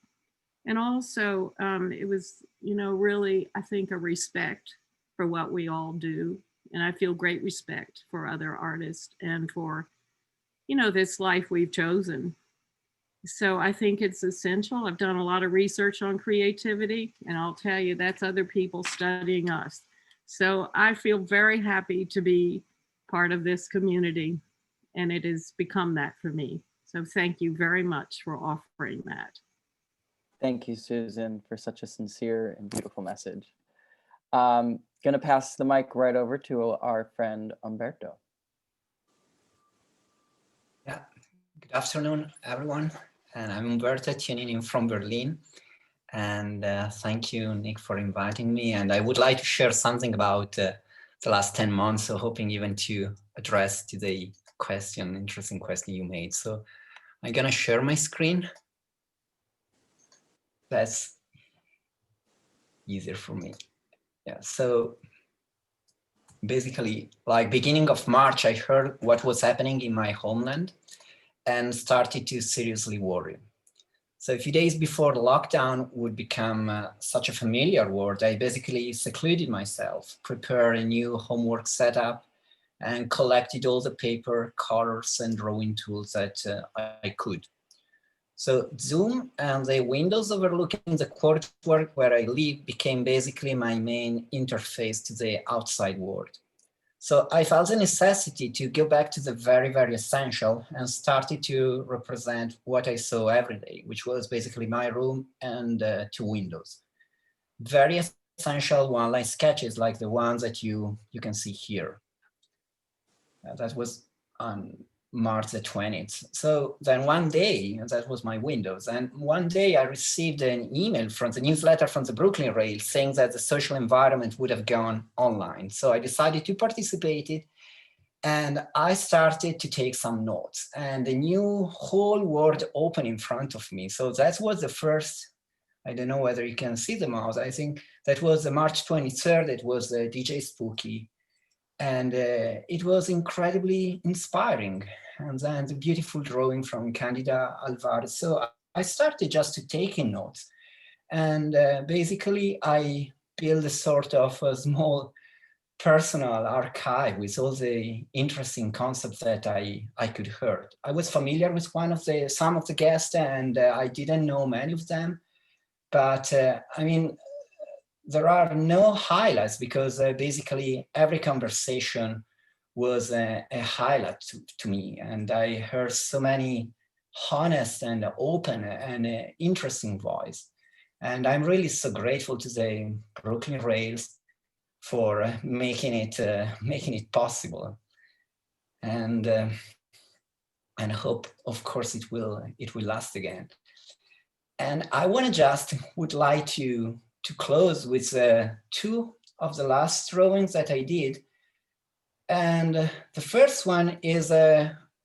And also it was, really, I think, a respect for what we all do. And I feel great respect for other artists and for, this life we've chosen. So I think it's essential. I've done a lot of research on creativity, and I'll tell you, that's other people studying us. So I feel very happy to be part of this community, and it has become that for me. So thank you very much for offering that.
Thank you, Susan, for such a sincere and beautiful message. Going to pass the mic right over to our friend Umberto.
Yeah, good afternoon, everyone. And I'm Umberto, tuning in from Berlin. And thank you, Nick, for inviting me. And I would like to share something about the last 10 months, so hoping even to address today interesting question you made. So I'm gonna share my screen. That's easier for me. Yeah, so basically, like beginning of March, I heard what was happening in my homeland and started to seriously worry. So a few days before the lockdown would become such a familiar word, I basically secluded myself, prepared a new homework setup, and collected all the paper, colors, and drawing tools that I could. So Zoom and the windows overlooking the courtyard where I live became basically my main interface to the outside world. So I felt the necessity to go back to the very, very essential and started to represent what I saw every day, which was basically my room and 2 windows. Very essential one-line sketches like the ones that you can see here. That was on March the 20th. So then one day, that was my windows. And one day I received an email from the newsletter from the Brooklyn Rail saying that the social environment would have gone online. So I decided to participate it, and I started to take some notes, and the new whole world opened in front of me. So that was the first, I don't know whether you can see the mouse. I think that was the March 23rd. It was the DJ Spooky. And it was incredibly inspiring. And then the beautiful drawing from Candida Alvarez. So I started just to take in notes. And basically I built a sort of a small personal archive with all the interesting concepts that I could hear. I was familiar with some of the guests, and I didn't know many of them. But I mean, there are no highlights because basically every conversation was a highlight to me. And I heard so many honest and open and interesting voice. And I'm really so grateful to the Brooklyn Rails for making it possible. And hope, of course, it will last again. And I would like to close with 2 of the last drawings that I did. And the first one is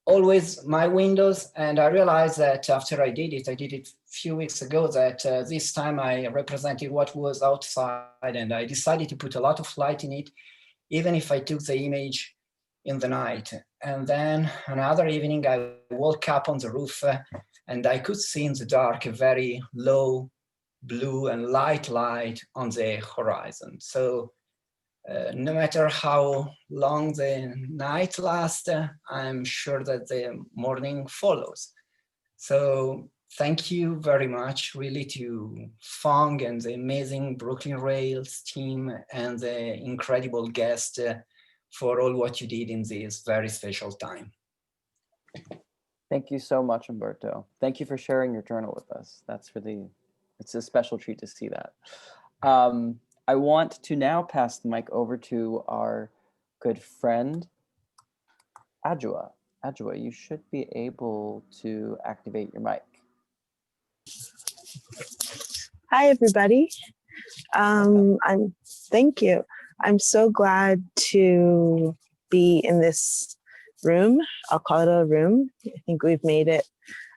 always my windows. And I realized that after I did it a few weeks ago, that this time I represented what was outside, and I decided to put a lot of light in it, even if I took the image in the night. And then another evening, I woke up on the roof and I could see in the dark a very low blue and light on the horizon. So no matter how long the night lasts, I'm sure that the morning follows. So thank you very much really to Fong and the amazing Brooklyn Rails team and the incredible guest for all what you did in this very special time.
Thank you so much, Umberto. Thank you for sharing your journal with us. It's a special treat to see that. I want to now pass the mic over to our good friend, Adjoa. Adjoa, you should be able to activate your mic.
Hi, everybody. Thank you. I'm so glad to be in this room. I'll call it a room. I think we've made it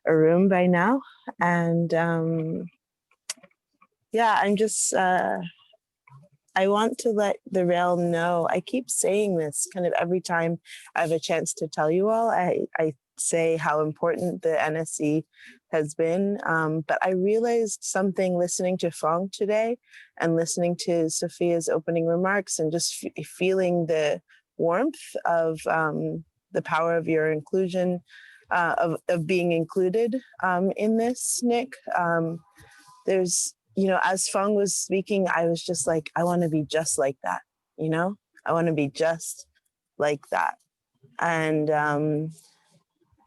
a room by now. And yeah, I'm just, I want to let the Rail know, I keep saying this kind of every time I have a chance to tell you all, I say how important the NSE has been. But I realized something listening to Fong today and listening to Sophia's opening remarks and just feeling the warmth of the power of your inclusion, of being included in this, Nick. There's, you know, as Fong was speaking, I was just like, I want to be just like that, you know? I want to be just like that. And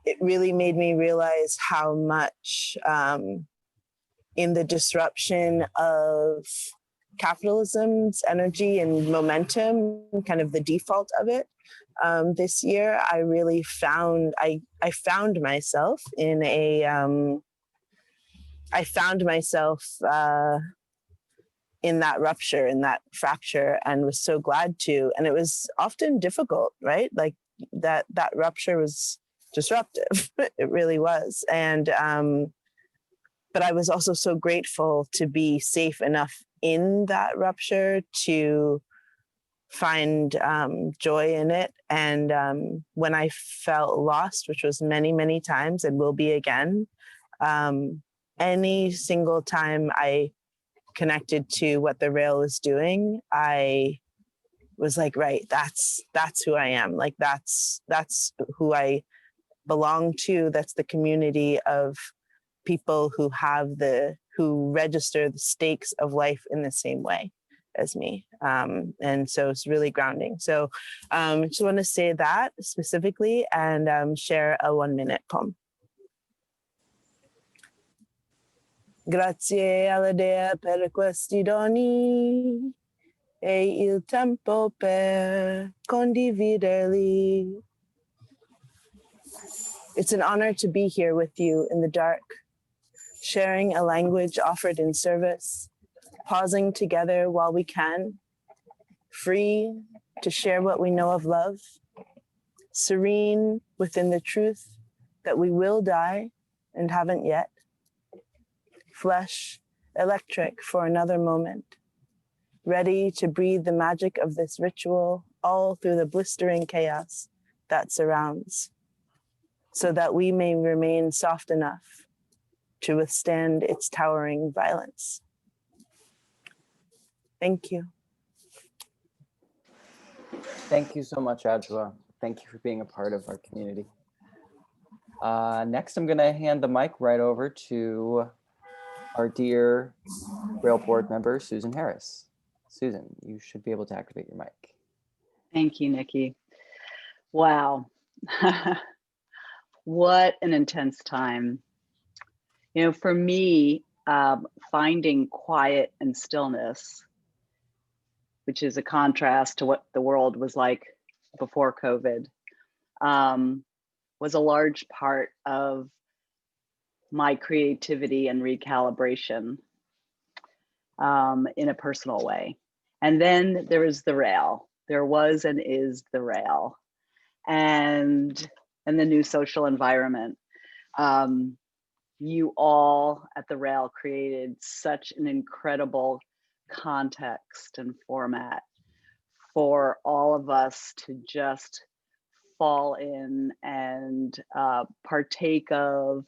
it really made me realize how much in the disruption of capitalism's energy and momentum, kind of the default of it, this year, I really found, I found myself in a, I found myself in that rupture, in that fracture, and was so glad to. And it was often difficult, right? Like that rupture was disruptive. It really was. And but I was also so grateful to be safe enough in that rupture to find joy in it. And when I felt lost, which was many, many times and will be again, any single time I connected to what the Rail was doing, I was like, right, that's who I am. Like that's who I belong to. That's the community of people who who register the stakes of life in the same way as me. And so it's really grounding. So I just want to say that specifically and share a 1-minute poem. Grazie alla Dea per questi doni e il tempo per condividerli. It's an honor to be here with you in the dark, sharing a language offered in service, pausing together while we can, free to share what we know of love, serene within the truth that we will die and haven't yet, flesh electric for another moment, ready to breathe the magic of this ritual all through the blistering chaos that surrounds, so that we may remain soft enough to withstand its towering violence. Thank you.
Thank you so much, Adjoa. Thank you for being a part of our community. Next, I'm going to hand the mic right over to our dear Rail Board member, Susan Harris. Susan, you should be able to activate your mic.
Thank you, Nikki. Wow. What an intense time. You know, for me, finding quiet and stillness, which is a contrast to what the world was like before COVID, was a large part of my creativity and recalibration in a personal way. And then there is the Rail. There was and is the Rail, and the new social environment. You all at the Rail created such an incredible context and format for all of us to just fall in and partake of,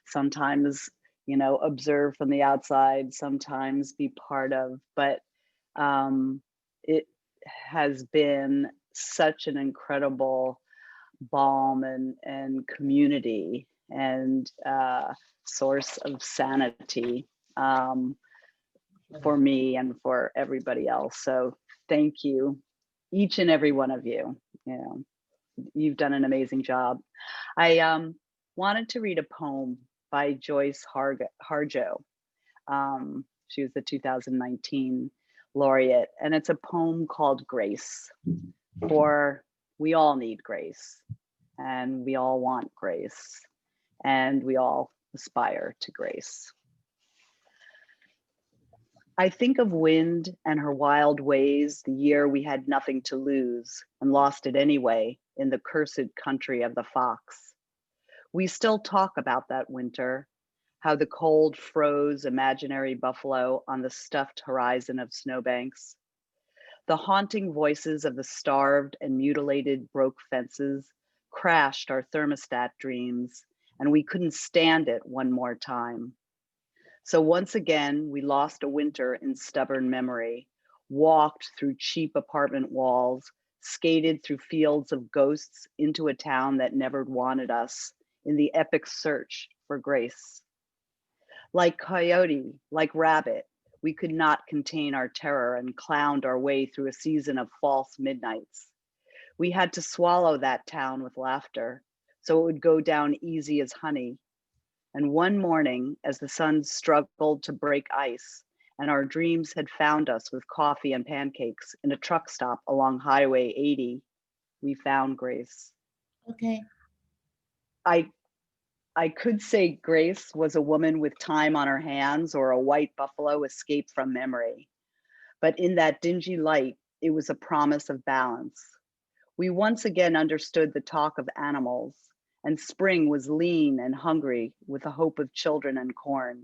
sometimes, you know, observe from the outside, sometimes be part of, but it has been such an incredible balm and community and source of sanity for me and for everybody else. So thank you, each and every one of you. You know, you've done an amazing job. I wanted to read a poem by Joyce Harjo. She was the 2019 laureate, and it's a poem called Grace. For we all need grace, and we all want grace, and we all aspire to grace. I think of wind and her wild ways, the year we had nothing to lose and lost it anyway in the cursed country of the fox. We still talk about that winter, how the cold froze imaginary buffalo on the stuffed horizon of snowbanks. The haunting voices of the starved and mutilated broke fences crashed our thermostat dreams, and we couldn't stand it one more time. So once again, we lost a winter in stubborn memory, walked through cheap apartment walls, skated through fields of ghosts into a town that never wanted us in the epic search for grace. Like coyote, like rabbit, we could not contain our terror and clowned our way through a season of false midnights. We had to swallow that town with laughter, so it would go down easy as honey. And one morning, as the sun struggled to break ice, and our dreams had found us with coffee and pancakes in a truck stop along Highway 80, we found grace.
Okay.
I could say Grace was a woman with time on her hands or a white buffalo escaped from memory. But in that dingy light, it was a promise of balance. We once again understood the talk of animals, and spring was lean and hungry with the hope of children and corn.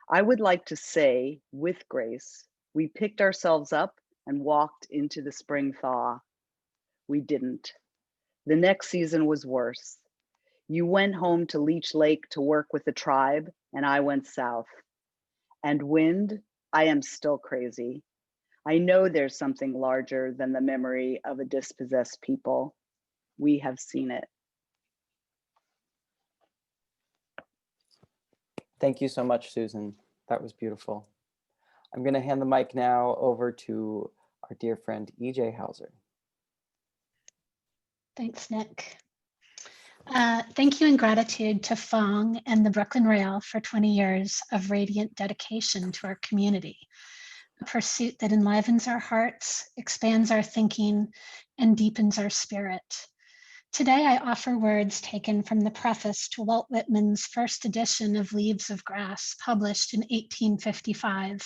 I would like to say, with Grace, we picked ourselves up and walked into the spring thaw. We didn't. The next season was worse. You went home to Leech Lake to work with the tribe, and I went south. And wind, I am still crazy. I know there's something larger than the memory of a dispossessed people. We have seen it.
Thank you so much, Susan. That was beautiful. I'm going to hand the mic now over to our dear friend, EJ Hauser.
Thanks, Nick. Thank you and gratitude to Fong and the Brooklyn Rail for 20 years of radiant dedication to our community, a pursuit that enlivens our hearts, expands our thinking, and deepens our spirit. Today, I offer words taken from the preface to Walt Whitman's first edition of Leaves of Grass, published in 1855.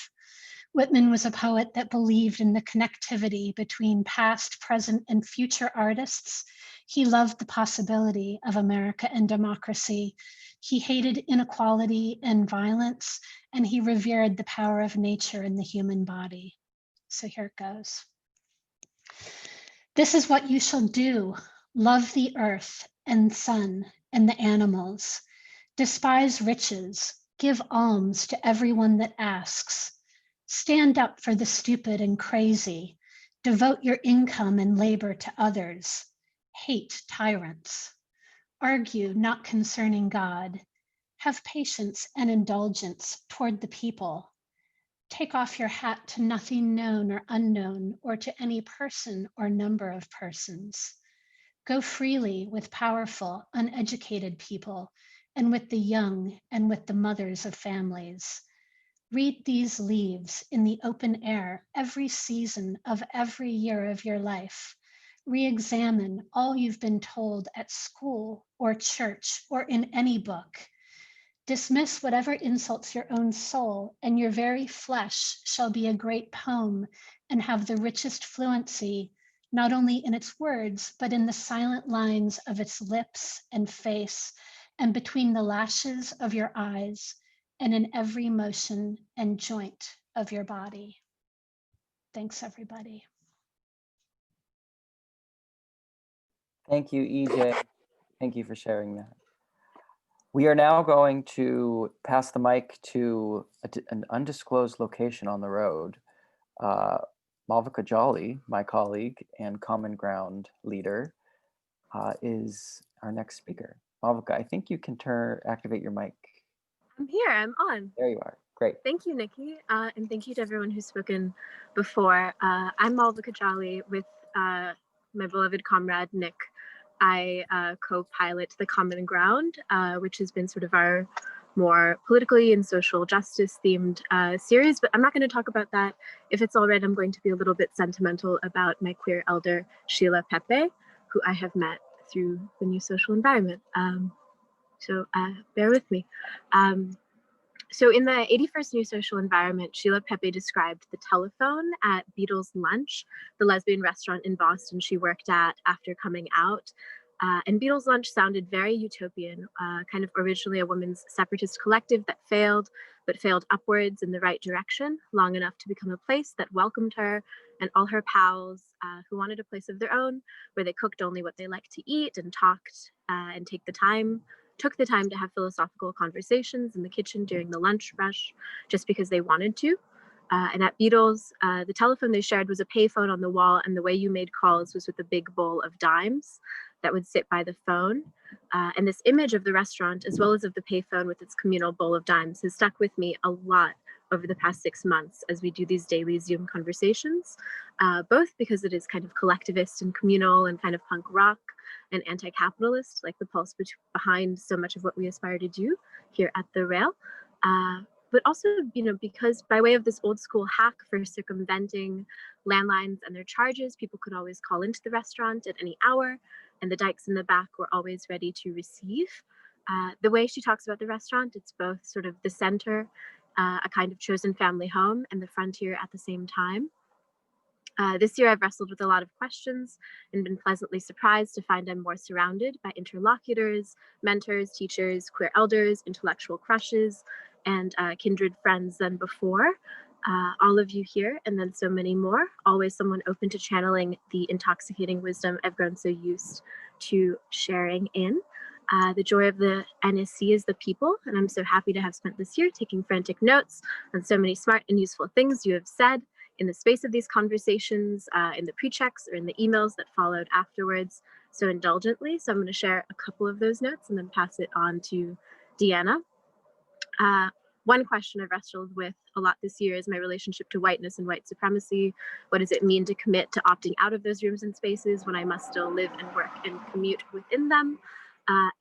Whitman was a poet that believed in the connectivity between past, present, and future artists. He loved the possibility of America and democracy. He hated inequality and violence, and he revered the power of nature in the human body. So here it goes. This is what you shall do. Love the earth and sun and the animals. Despise riches. Give alms to everyone that asks. Stand up for the stupid and crazy. Devote your income and labor to others. Hate tyrants. Argue not concerning God. Have patience and indulgence toward the people. Take off your hat to nothing known or unknown, or to any person or number of persons. Go freely with powerful, uneducated people, and with the young and with the mothers of families. Read these leaves in the open air every season of every year of your life. Re-examine all you've been told at school or church or in any book. Dismiss whatever insults your own soul, and your very flesh shall be a great poem and have the richest fluency, not only in its words, but in the silent lines of its lips and face, and between the lashes of your eyes, and in every motion and joint of your body. Thanks, everybody.
Thank you, EJ. Thank you for sharing that. We are now going to pass the mic to an undisclosed location on the road. Malvika Jolly, my colleague and Common Ground leader, is our next speaker. Malvika, I think you can activate your mic.
I'm here, I'm on.
There you are, great.
Thank you, Nikki, and thank you to everyone who's spoken before. I'm Malvika Jolly with my beloved comrade, Nick. I co-pilot the Common Ground, which has been sort of our more politically and social justice themed series, but I'm not going to talk about that. If it's all right, I'm going to be a little bit sentimental about my queer elder, Sheila Pepe, who I have met through the New Social Environment. So bear with me. So in the 81st New Social Environment, Sheila Pepe described the telephone at Beatles Lunch, the lesbian restaurant in Boston she worked at after coming out. And Beatles Lunch sounded very utopian, kind of originally a women's separatist collective that failed, but failed upwards in the right direction, long enough to become a place that welcomed her and all her pals who wanted a place of their own, where they cooked only what they liked to eat and talked and took the time to have philosophical conversations in the kitchen during the lunch rush, just because they wanted to. And at Beatles, the telephone they shared was a payphone on the wall, and the way you made calls was with a big bowl of dimes that would sit by the phone. And this image of the restaurant, as well as of the payphone with its communal bowl of dimes, has stuck with me a lot over the past 6 months as we do these daily Zoom conversations, both because it is kind of collectivist and communal and kind of punk rock and anti-capitalist, like the pulse behind so much of what we aspire to do here at the Rail. But also, because by way of this old school hack for circumventing landlines and their charges, people could always call into the restaurant at any hour, and the dykes in the back were always ready to receive. The way she talks about the restaurant, it's both sort of the center, a kind of chosen family home, and the frontier at the same time. This year, I've wrestled with a lot of questions and been pleasantly surprised to find I'm more surrounded by interlocutors, mentors, teachers, queer elders, intellectual crushes, and kindred friends than before. All of you here, and then so many more, always someone open to channeling the intoxicating wisdom I've grown so used to sharing in. The joy of the NSE is the people, and I'm so happy to have spent this year taking frantic notes on so many smart and useful things you have said in the space of these conversations, in the pre-checks or in the emails that followed afterwards so indulgently. So I'm going to share a couple of those notes and then pass it on to Deanna. One question I've wrestled with a lot this year is my relationship to whiteness and white supremacy. What does it mean to commit to opting out of those rooms and spaces when I must still live and work and commute within them?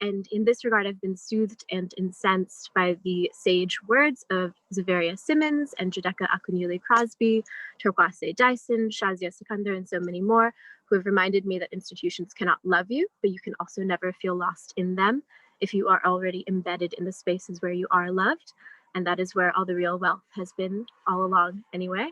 And in this regard, I've been soothed and incensed by the sage words of Zavaria Simmons and Judeka Akunyili Crosby, Turkwase Dyson, Shazia Sikandar, and so many more, who have reminded me that institutions cannot love you, but you can also never feel lost in them if you are already embedded in the spaces where you are loved. And that is where all the real wealth has been all along anyway.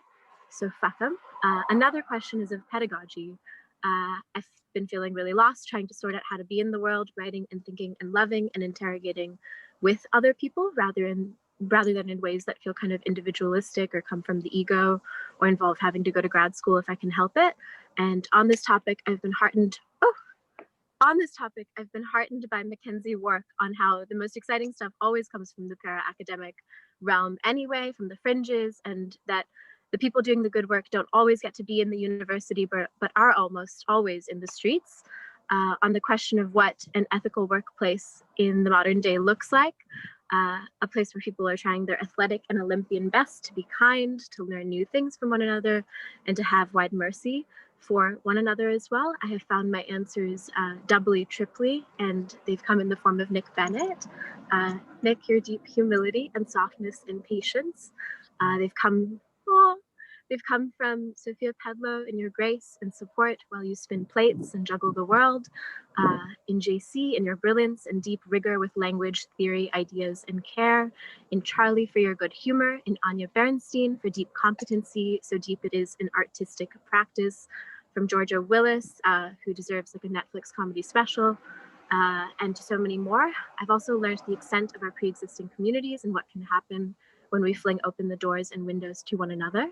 So fuck them. Another question is of pedagogy. I've been feeling really lost, trying to sort out how to be in the world, writing and thinking and loving and interrogating with other people rather than in ways that feel kind of individualistic or come from the ego or involve having to go to grad school if I can help it. And on this topic, I've been heartened by Mackenzie's work on how the most exciting stuff always comes from the para-academic realm anyway, from the fringes, and that the people doing the good work don't always get to be in the university, but are almost always in the streets. On the question of what an ethical workplace in the modern day looks like, a place where people are trying their athletic and Olympian best to be kind, to learn new things from one another, and to have wide mercy for one another as well. I have found my answers doubly, triply, and they've come in the form of Nick Bennett. Nick, your deep humility and softness and patience. They've come from Sophia Pedlow in your grace and support while you spin plates and juggle the world. In JC, in your brilliance and deep rigor with language, theory, ideas, and care. In Charlie for your good humor. In Anya Bernstein for deep competency, so deep it is an artistic practice. From Georgia Willis, who deserves like a Netflix comedy special. And so many more. I've also learned the extent of our pre-existing communities and what can happen when we fling open the doors and windows to one another.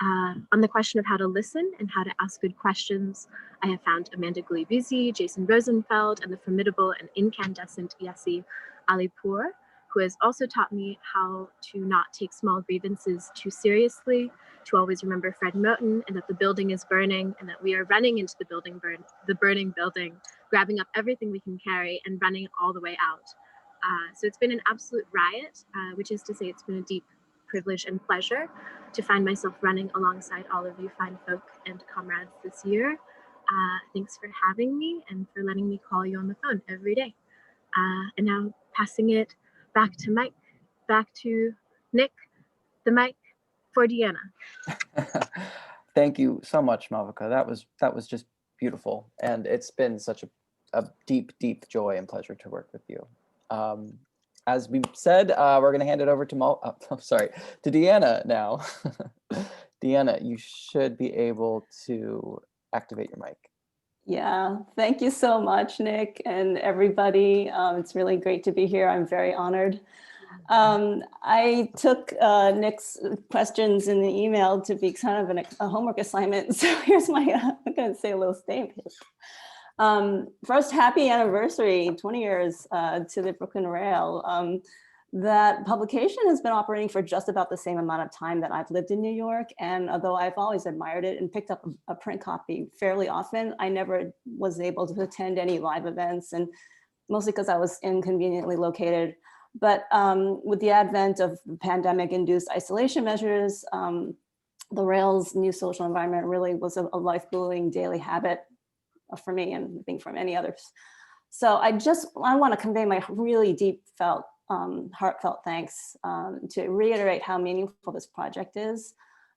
On the question of how to listen and how to ask good questions, I have found Amanda Gulibizi, Jason Rosenfeld, and the formidable and incandescent Yassi Alipour, who has also taught me how to not take small grievances too seriously, to always remember Fred Moten, and that the building is burning, and that we are running into the burning building, grabbing up everything we can carry and running it all the way out. So it's been an absolute riot, which is to say it's been a deep privilege and pleasure to find myself running alongside all of you fine folk and comrades this year. Thanks for having me and for letting me call you on the phone every day. And now passing it back to Nick, the mic for Deanna.
Thank you so much, Malvika. That was just beautiful. And it's been such a deep, deep joy and pleasure to work with you. as we said, we're going to hand it over to to Deanna now. Deanna, you should be able to activate your mic.
Yeah, thank you so much, Nick and everybody. It's really great to be here. I'm very honored. I took Nick's questions in the email to be kind of a homework assignment. So here's my, I'm going to say a little statement. First, happy anniversary, 20 years to the Brooklyn Rail. That publication has been operating for just about the same amount of time that I've lived in New York. And although I've always admired it and picked up a print copy fairly often, I never was able to attend any live events, and mostly because I was inconveniently located. But with the advent of pandemic-induced isolation measures, the Rail's new social environment really was a life-buoying daily habit for me, and I think for many others. So I want to convey my really deep heartfelt thanks to reiterate how meaningful this project is.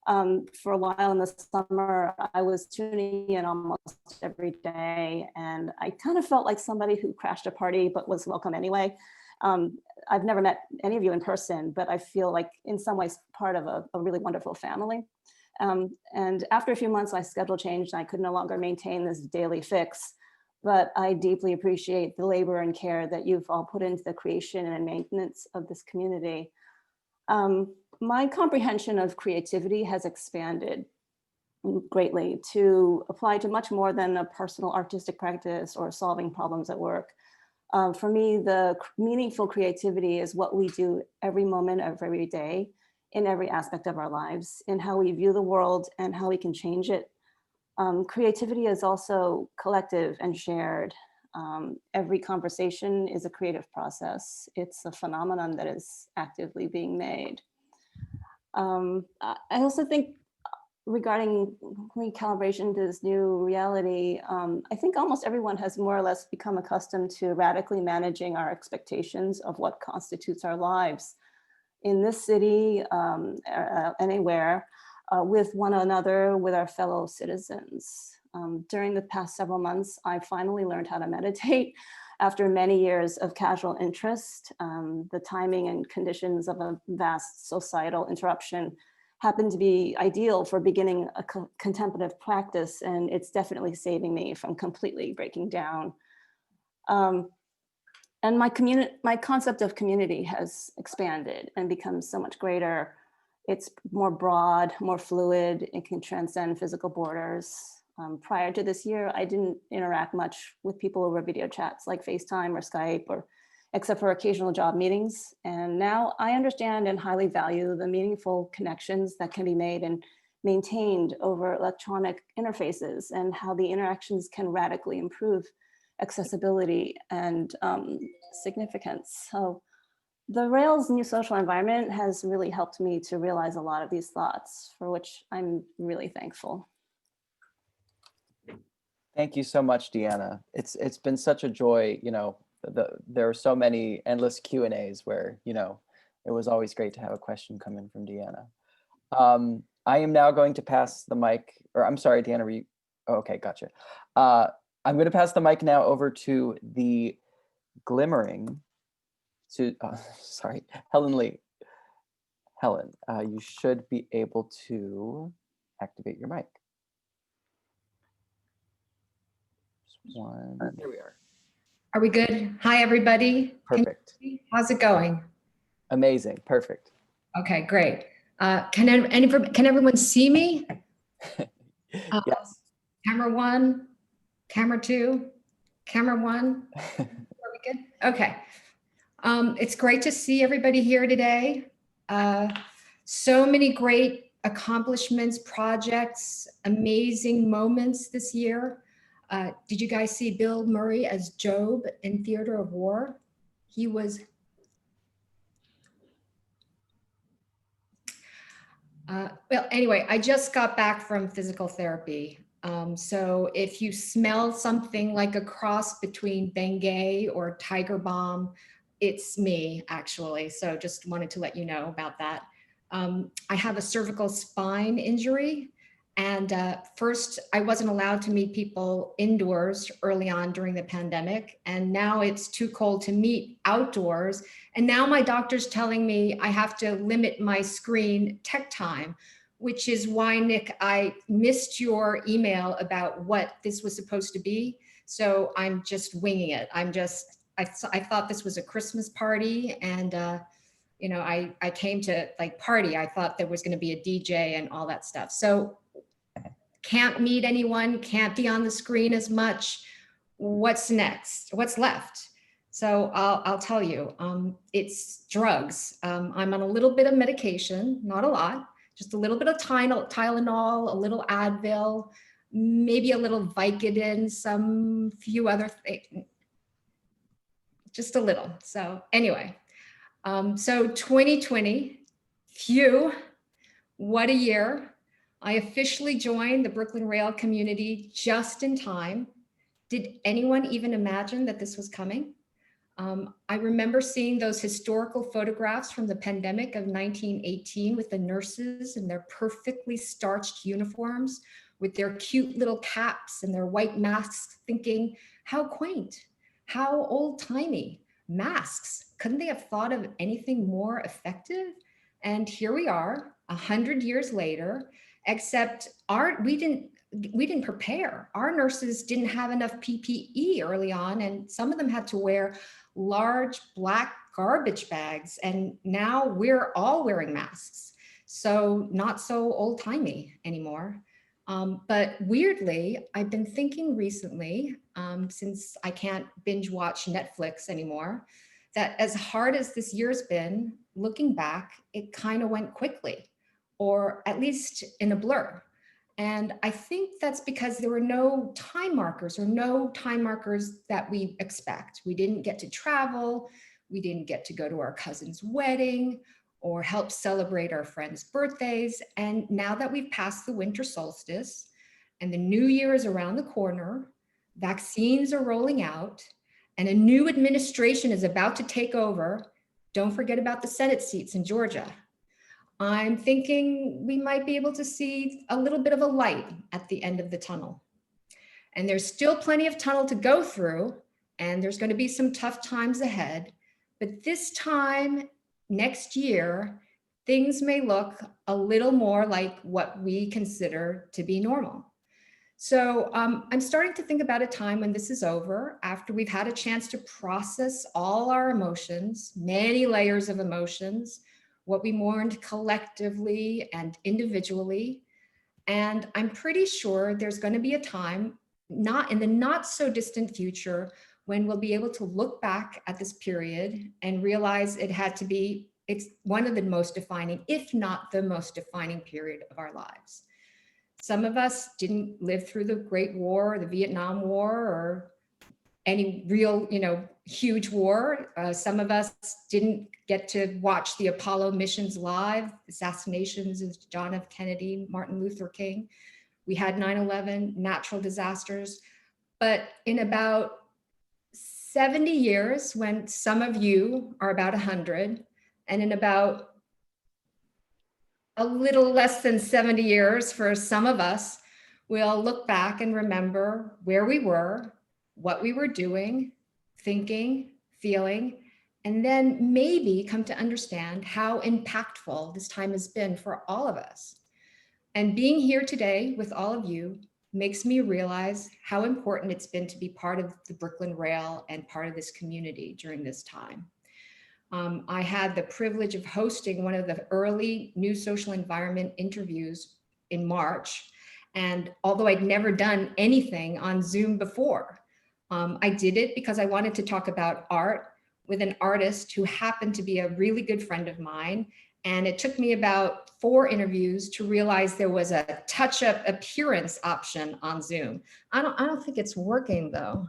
For a while in the summer, I was tuning in almost every day, and I kind of felt like somebody who crashed a party but was welcome anyway. I've never met any of you in person, but I feel like in some ways part of a really wonderful family. And after a few months, my schedule changed and I could no longer maintain this daily fix. But I deeply appreciate the labor and care that you've all put into the creation and maintenance of this community. My comprehension of creativity has expanded greatly to apply to much more than a personal artistic practice or solving problems at work. For me, the meaningful creativity is what we do every moment of every day in every aspect of our lives, in how we view the world and how we can change it. Creativity is also collective and shared. Every conversation is a creative process. It's a phenomenon that is actively being made. I also think regarding recalibration to this new reality, I think almost everyone has more or less become accustomed to radically managing our expectations of what constitutes our lives in this city, anywhere. With one another, with our fellow citizens. During the past several months, I finally learned how to meditate after many years of casual interest. The timing and conditions of a vast societal interruption happened to be ideal for beginning a contemplative practice, and it's definitely saving me from completely breaking down. And my concept of community has expanded and become so much greater. It's more broad, more fluid. It can transcend physical borders. Prior to this year, I didn't interact much with people over video chats like FaceTime or Skype, except for occasional job meetings. And now I understand and highly value the meaningful connections that can be made and maintained over electronic interfaces, and how the interactions can radically improve accessibility and significance. So the Rail's new social environment has really helped me to realize a lot of these thoughts, for which I'm really thankful.
Thank you so much, Deanna. It's been such a joy. There are so many endless Q&As where, it was always great to have a question come in from Deanna. I am now going to pass the mic, or I'm sorry, Deanna, okay, gotcha. I'm going to pass the mic now over to the glimmering, Helen Lee. Helen, you should be able to activate your mic. Here we are.
Are we good? Hi, everybody.
Perfect.
How's it going?
Amazing. Perfect.
Okay, great. Can everyone see me?
Yes.
Camera one, camera two, camera one. Are we good? Okay. It's great to see everybody here today. So many great accomplishments, projects, amazing moments this year. Did you guys see Bill Murray as Job in Theater of War? He was, well, anyway, I just got back from physical therapy. So if you smell something like a cross between Bengay or Tiger Balm, it's me, actually. So just wanted to let you know about that. I have a cervical spine injury, And first, I wasn't allowed to meet people indoors early on during the pandemic. And now it's too cold to meet outdoors. And now my doctor's telling me I have to limit my screen tech time, which is why, Nick, I missed your email about what this was supposed to be. So I'm just winging it. I thought this was a Christmas party, and I came to like party. I thought there was going to be a DJ and all that stuff. So can't meet anyone, can't be on the screen as much. What's next? What's left? So I'll tell you, it's drugs. I'm on a little bit of medication, not a lot, just a little bit of Tylenol, a little Advil, maybe a little Vicodin, some few other things, just a little. So anyway, so 2020, phew, what a year. I officially joined the Brooklyn Rail community just in time. Did anyone even imagine that this was coming? I remember seeing those historical photographs from the pandemic of 1918 with the nurses in their perfectly starched uniforms, with their cute little caps and their white masks, thinking, how quaint, how old-timey masks. Couldn't they have thought of anything more effective? And here we are, 100 years later, except we didn't prepare. Our nurses didn't have enough PPE early on, and some of them had to wear large black garbage bags, and now we're all wearing masks. So not so old-timey anymore. But weirdly, I've been thinking recently, since I can't binge watch Netflix anymore, that as hard as this year's been, looking back, it kind of went quickly, or at least in a blur. And I think that's because there were no time markers that we expect. We didn't get to travel. We didn't get to go to our cousin's wedding or help celebrate our friends' birthdays. And now that we've passed the winter solstice and the new year is around the corner, vaccines are rolling out, and a new administration is about to take over. Don't forget about the Senate seats in Georgia. I'm thinking we might be able to see a little bit of a light at the end of the tunnel. And there's still plenty of tunnel to go through, and there's going to be some tough times ahead. But this time next year, things may look a little more like what we consider to be normal. So I'm starting to think about a time when this is over, after we've had a chance to process all our emotions, many layers of emotions, what we mourned collectively and individually. And I'm pretty sure there's going to be a time, not in the not so distant future, when we'll be able to look back at this period and realize it's one of the most defining, if not the most defining period of our lives. Some of us didn't live through the Great War, the Vietnam War, or any real, huge war. Some of us didn't get to watch the Apollo missions live, assassinations of John F. Kennedy, Martin Luther King. We had 9/11, natural disasters. But in about 70 years, when some of you are about 100, and in about a little less than 70 years for some of us, we'll look back and remember where we were, what we were doing, thinking, feeling, and then maybe come to understand how impactful this time has been for all of us. And being here today with all of you makes me realize how important it's been to be part of the Brooklyn Rail and part of this community during this time. I had the privilege of hosting one of the early New Social Environment interviews in March. And although I'd never done anything on Zoom before, I did it because I wanted to talk about art with an artist who happened to be a really good friend of mine. And it took me about 4 interviews to realize there was a touch-up appearance option on Zoom. I don't think it's working though.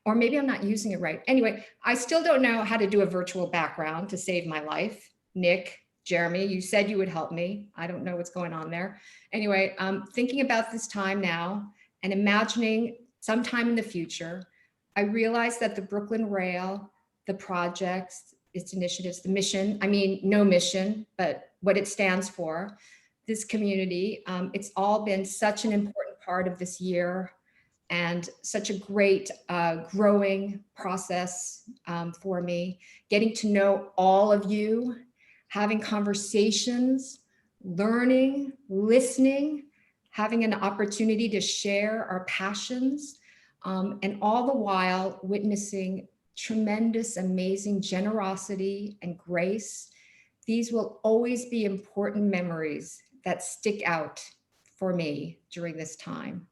Or maybe I'm not using it right. Anyway, I still don't know how to do a virtual background to save my life. Nick, Jeremy, you said you would help me. I don't know what's going on there. Anyway, thinking about this time now and imagining sometime in the future, I realized that the Brooklyn Rail, the projects, its initiatives, the mission, no mission, but what it stands for, this community. It's all been such an important part of this year and such a great growing process for me, getting to know all of you, having conversations, learning, listening, having an opportunity to share our passions, and all the while witnessing tremendous, amazing generosity and grace. These will always be important memories that stick out for me during this time.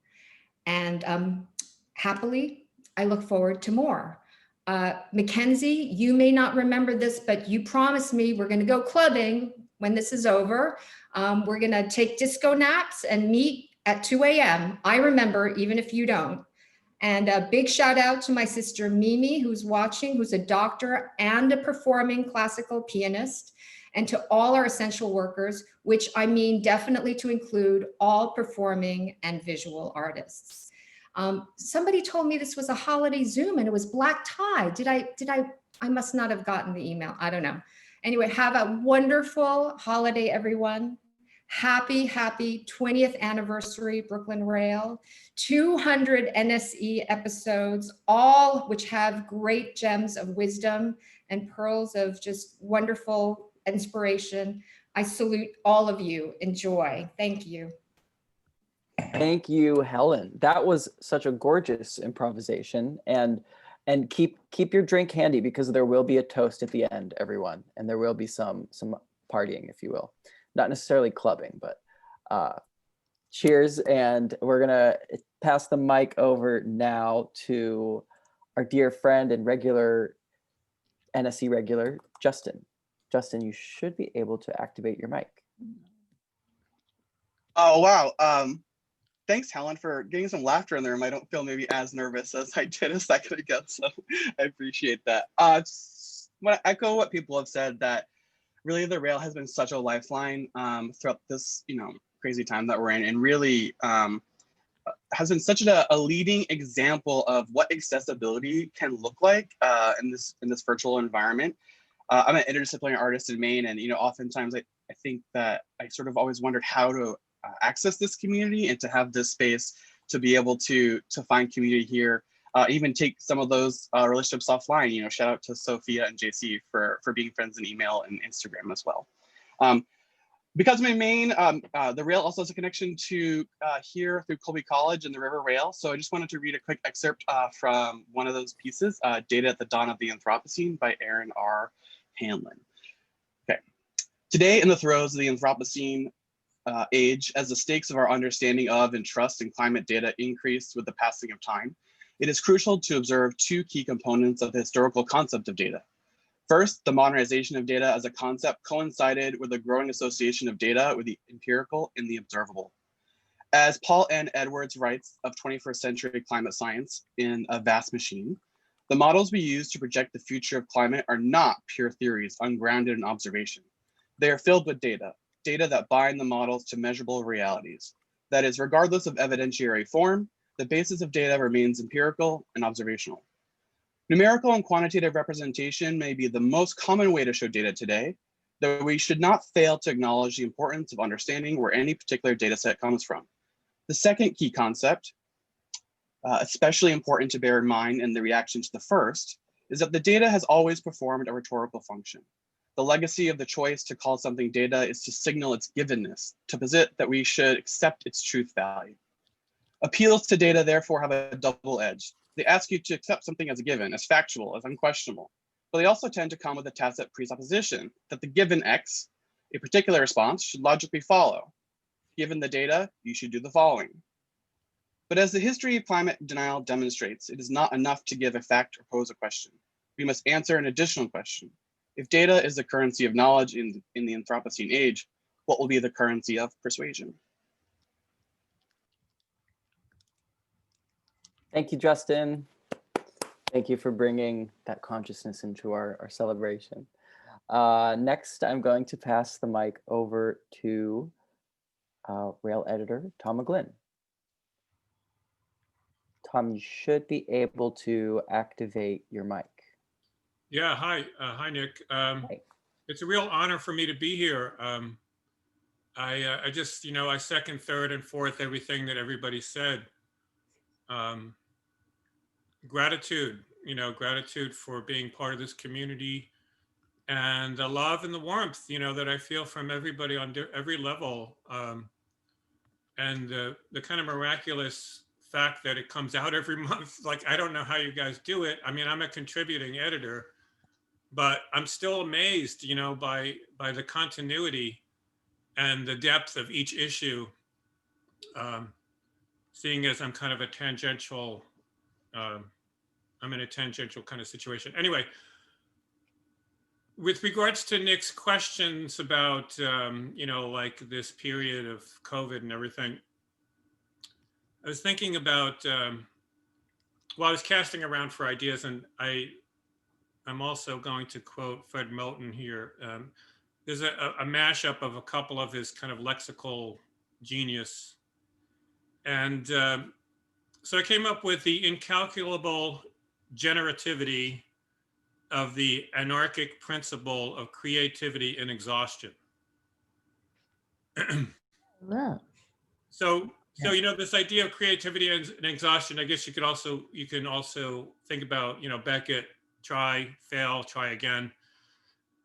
And happily, I look forward to more. Mackenzie, you may not remember this, but you promised me we're going to go clubbing when this is over. We're going to take disco naps and meet at 2 a.m. I remember, even if you don't. And a big shout out to my sister Mimi, who's watching, who's a doctor and a performing classical pianist, and to all our essential workers, which I mean definitely to include all performing and visual artists. Somebody told me this was a holiday Zoom and it was black tie. I must not have gotten the email. I don't know. Anyway, have a wonderful holiday, everyone. Happy 20th anniversary, Brooklyn Rail. 200 NSE episodes, all which have great gems of wisdom and pearls of just wonderful inspiration. I salute all of you. Enjoy. Thank you.
Thank you, Helen. That was such a gorgeous improvisation, and keep your drink handy because there will be a toast at the end, everyone, and there will be some partying, if you will. Not necessarily clubbing, but cheers. And we're gonna pass the mic over now to our dear friend and NSE regular, Justin. Justin, you should be able to activate your mic.
Oh, wow. Thanks, Helen, for getting some laughter in the room. I don't feel maybe as nervous as I did a second ago, so I appreciate that. Just want to echo what people have said, that really the rail has been such a lifeline throughout this, crazy time that we're in, and really has been such a leading example of what accessibility can look like in this virtual environment. I'm an interdisciplinary artist in Maine, and oftentimes I think that I sort of always wondered how to access this community and to have this space to be able to find community here, even take some of those relationships offline. Shout out to Sophia and JC for being friends in email and Instagram as well. Because I'm in Maine, the rail also has a connection to here through Colby College and the River Rail. So I just wanted to read a quick excerpt from one of those pieces, Data at the Dawn of the Anthropocene by Aaron R. Hanlon. Okay. Today, in the throes of the Anthropocene age, as the stakes of our understanding of and trust in climate data increase with the passing of time, it is crucial to observe two key components of the historical concept of data. First, the modernization of data as a concept coincided with a growing association of data with the empirical and the observable. As Paul N. Edwards writes of 21st century climate science in A Vast Machine, the models we use to project the future of climate are not pure theories ungrounded in observation. They are filled with data that bind the models to measurable realities. That is, regardless of evidentiary form, the basis of data remains empirical and observational. Numerical and quantitative representation may be the most common way to show data today, though we should not fail to acknowledge the importance of understanding where any particular data set comes from. The second key concept, especially important to bear in mind in the reaction to the first, is that the data has always performed a rhetorical function. The legacy of the choice to call something data is to signal its givenness, to posit that we should accept its truth value. Appeals to data therefore have a double edge. They ask you to accept something as a given, as factual, as unquestionable, but they also tend to come with a tacit presupposition that the given X, a particular response, should logically follow. Given the data, you should do the following. But as the history of climate denial demonstrates, it is not enough to give a fact or pose a question. We must answer an additional question. If data is the currency of knowledge in the Anthropocene age, what will be the currency of persuasion?
Thank you, Justin. Thank you for bringing that consciousness into our celebration. Next, I'm going to pass the mic over to Rail editor, Tom McGlynn. Tom, you should be able to activate your mic.
Yeah, hi, Nick. It's a real honor for me to be here.
I just, you know, I second, third, and fourth everything that everybody said. Gratitude, you know, gratitude for being part of this community, and the love and the warmth, you know, that I feel from everybody on every level, and the kind of miraculous fact that it comes out every month. Like, I don't know how you guys do it. I mean, I'm a contributing editor, but I'm still amazed, you know, by the continuity and the depth of each issue, seeing as I'm kind of a tangential, I'm in a tangential kind of situation. Anyway, with regards to Nick's questions about, you know, like this period of COVID and everything, I was thinking about, well, I was casting around for ideas, and I'm also going to quote Fred Moten here. There's a mashup of a couple of his kind of lexical genius. And so I came up with the incalculable generativity of the anarchic principle of creativity and exhaustion. So you know, this idea of creativity and exhaustion, I guess you can also think about, you know, Beckett, try, fail, try again.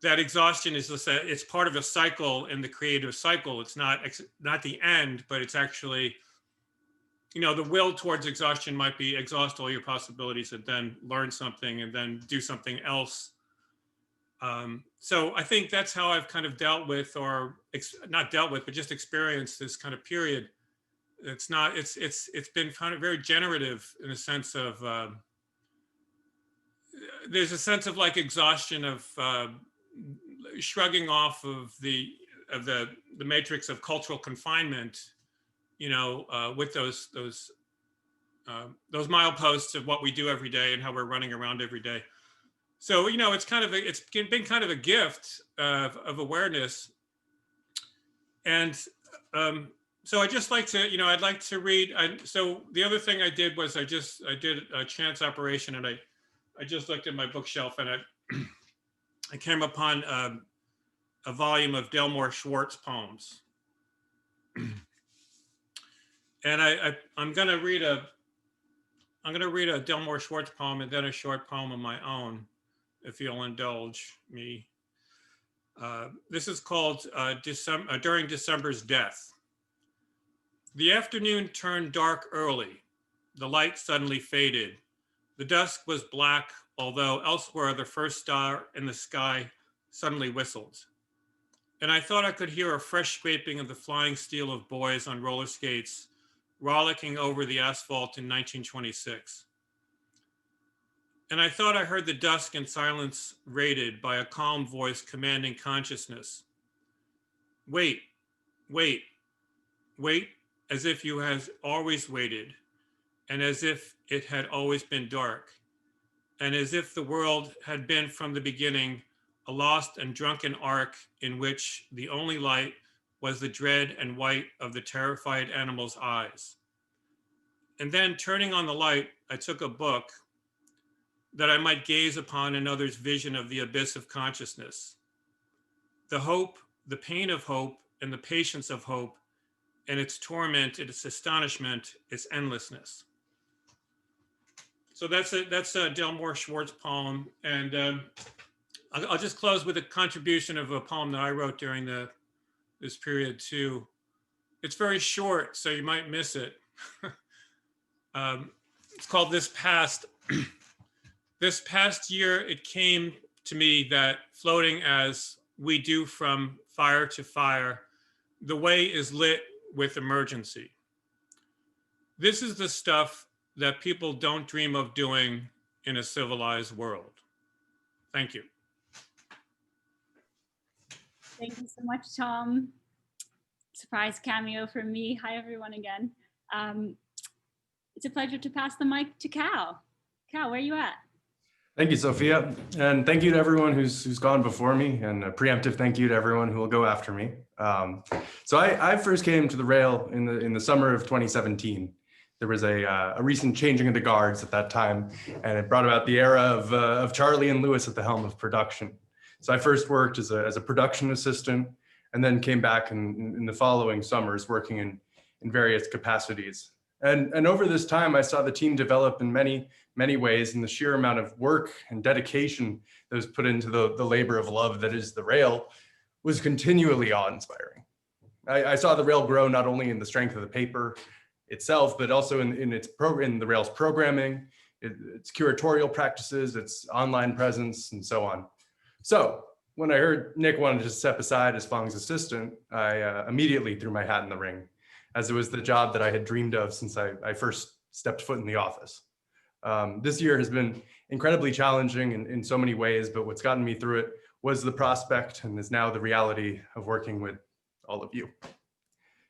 That exhaustion is just it's part of a cycle in the creative cycle. It's not the end, but it's actually, you know, the will towards exhaustion might be exhaust all your possibilities and then learn something and then do something else. So I think that's how I've kind of dealt with, or not dealt with, but just experienced this kind of period. It's been kind of very generative in a sense of, there's a sense of like exhaustion of shrugging off of the matrix of cultural confinement, you know, with those mileposts of what we do every day and how we're running around every day. So, you know, it's been kind of a gift of awareness. And so I just like to, you know, I'd like to read. So the other thing I did was I did a chance operation, and I just looked at my bookshelf, and I came upon a volume of Delmore Schwartz poems. And I'm gonna read a Delmore Schwartz poem and then a short poem of my own, if you'll indulge me. This is called During December's Death. The afternoon turned dark early. The light suddenly faded. The dusk was black, although elsewhere the first star in the sky suddenly whistled. And I thought I could hear a fresh scraping of the flying steel of boys on roller skates rollicking over the asphalt in 1926. And I thought I heard the dusk and silence raided by a calm voice commanding consciousness. Wait, wait, wait, as if you had always waited, and as if it had always been dark, and as if the world had been from the beginning a lost and drunken ark in which the only light was the dread and white of the terrified animal's eyes. And then, turning on the light, I took a book that I might gaze upon another's vision of the abyss of consciousness. The hope, the pain of hope, and the patience of hope, and its torment, its astonishment, its endlessness. So that's a Delmore Schwartz poem. And I'll just close with a contribution of a poem that I wrote during this period too. It's very short, so you might miss it. It's called This Past. This past year, it came to me that floating as we do from fire to fire, the way is lit with emergency. This is the stuff that people don't dream of doing in a civilized world. Thank you.
Thank you so much, Tom. Surprise cameo from me. Hi, everyone again. It's a pleasure to pass the mic to Cal. Cal, where are you at?
Thank you, Sophia. And thank you to everyone who's gone before me, and a preemptive thank you to everyone who will go after me. So I first came to the Rail in the summer of 2017. There was a recent changing of the guards at that time, and it brought about the era of Charlie and Lewis at the helm of production. So I first worked as a production assistant, and then came back in the following summers working in various capacities. And over this time, I saw the team develop in many, many ways, and the sheer amount of work and dedication that was put into the labor of love that is the rail was continually awe-inspiring. I saw the rail grow not only in the strength of the paper itself, but also in the rail's programming, its curatorial practices, its online presence, and so on. So when I heard Nick wanted to step aside as Fong's assistant, I immediately threw my hat in the ring, as it was the job that I had dreamed of since I first stepped foot in the office. This year has been incredibly challenging in so many ways, but what's gotten me through it was the prospect and is now the reality of working with all of you.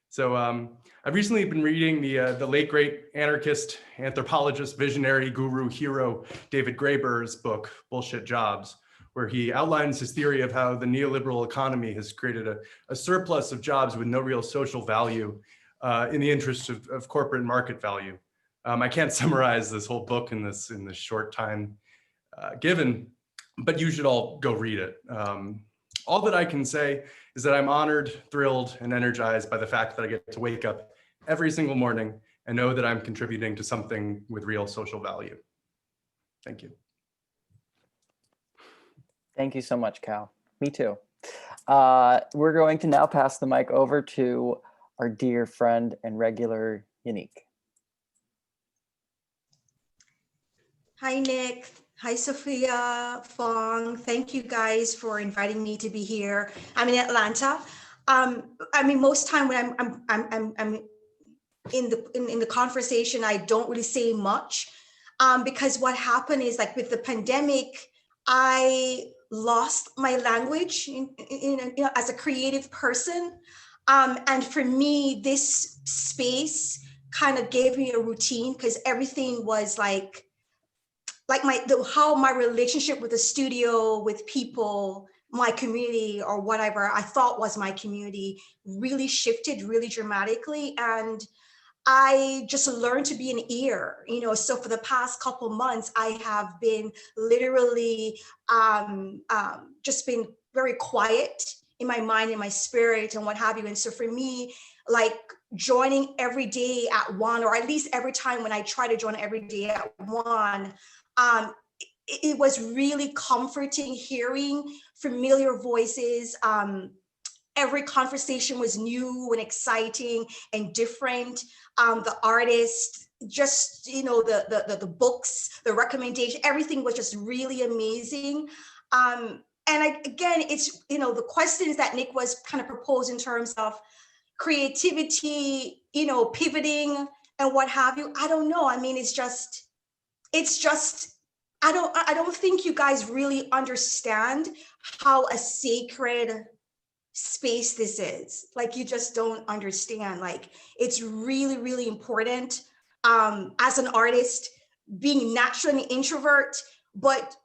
So I've recently been reading the late great anarchist, anthropologist, visionary, guru, hero, David Graeber's book, Bullshit Jobs, where he outlines his theory of how the neoliberal economy has created a surplus of jobs with no real social value in the interest of corporate market value. I can't summarize this whole book in this short time given, but you should all go read it. All that I can say is that I'm honored, thrilled, and energized by the fact that I get to wake up every single morning and know that I'm contributing to something with real social value. Thank you.
Thank you so much, Cal. Me too. We're going to now pass the mic over to our dear friend and regular Unique.
Hi, Nick. Hi, Sophia, Fong. Thank you guys for inviting me to be here. I'm in Atlanta. I mean, most time when I'm in the conversation, I don't really say much because what happened is, like, with the pandemic, I lost my language as a creative person. And for me, this space kind of gave me a routine because everything was like how my relationship with the studio, with people, my community, or whatever I thought was my community really shifted really dramatically. And I just learned to be an ear, so for the past couple months, I have been literally just been very quiet in my mind, in my spirit, and what have you. And so for me, like, joining every day at 1, or at least every time when I try to join every day at 1, it was really comforting hearing familiar voices. Every conversation was new and exciting and different. The artists, just, the books, the recommendation, everything was just really amazing. And again, it's, the questions that Nick was kind of proposed in terms of creativity, pivoting and what have you. I don't know. I mean, it's just, I don't think you guys really understand how a sacred space this is. Like, you just don't understand. Like, it's really, really important as an artist, being naturally an introvert, but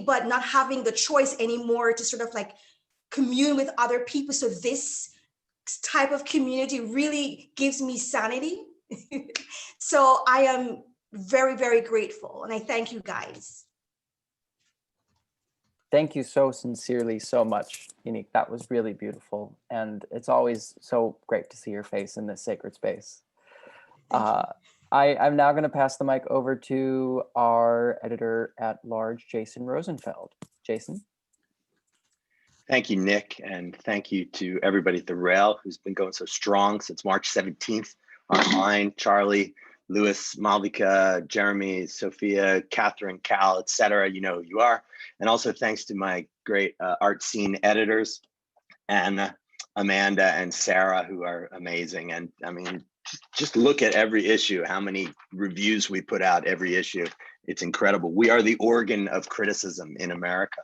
but not having the choice anymore to sort of like commune with other people. So this type of community really gives me sanity. So I am very, very grateful, and I thank you guys.
Thank you so sincerely so much, Unique. That was really beautiful. And it's always so great to see your face in this sacred space. I'm now going to pass the mic over to our editor at large, Jason Rosenfeld. Jason.
Thank you, Nick. And thank you to everybody at the Rail who's been going so strong since March 17th online. Charlie, Louis, Malvika, Jeremy, Sophia, Catherine, Cal, etc. You know who you are. And also thanks to my great art scene editors, Anna, Amanda, and Sarah, who are amazing. And I mean, just look at every issue, how many reviews we put out every issue. It's incredible. We are the organ of criticism in America.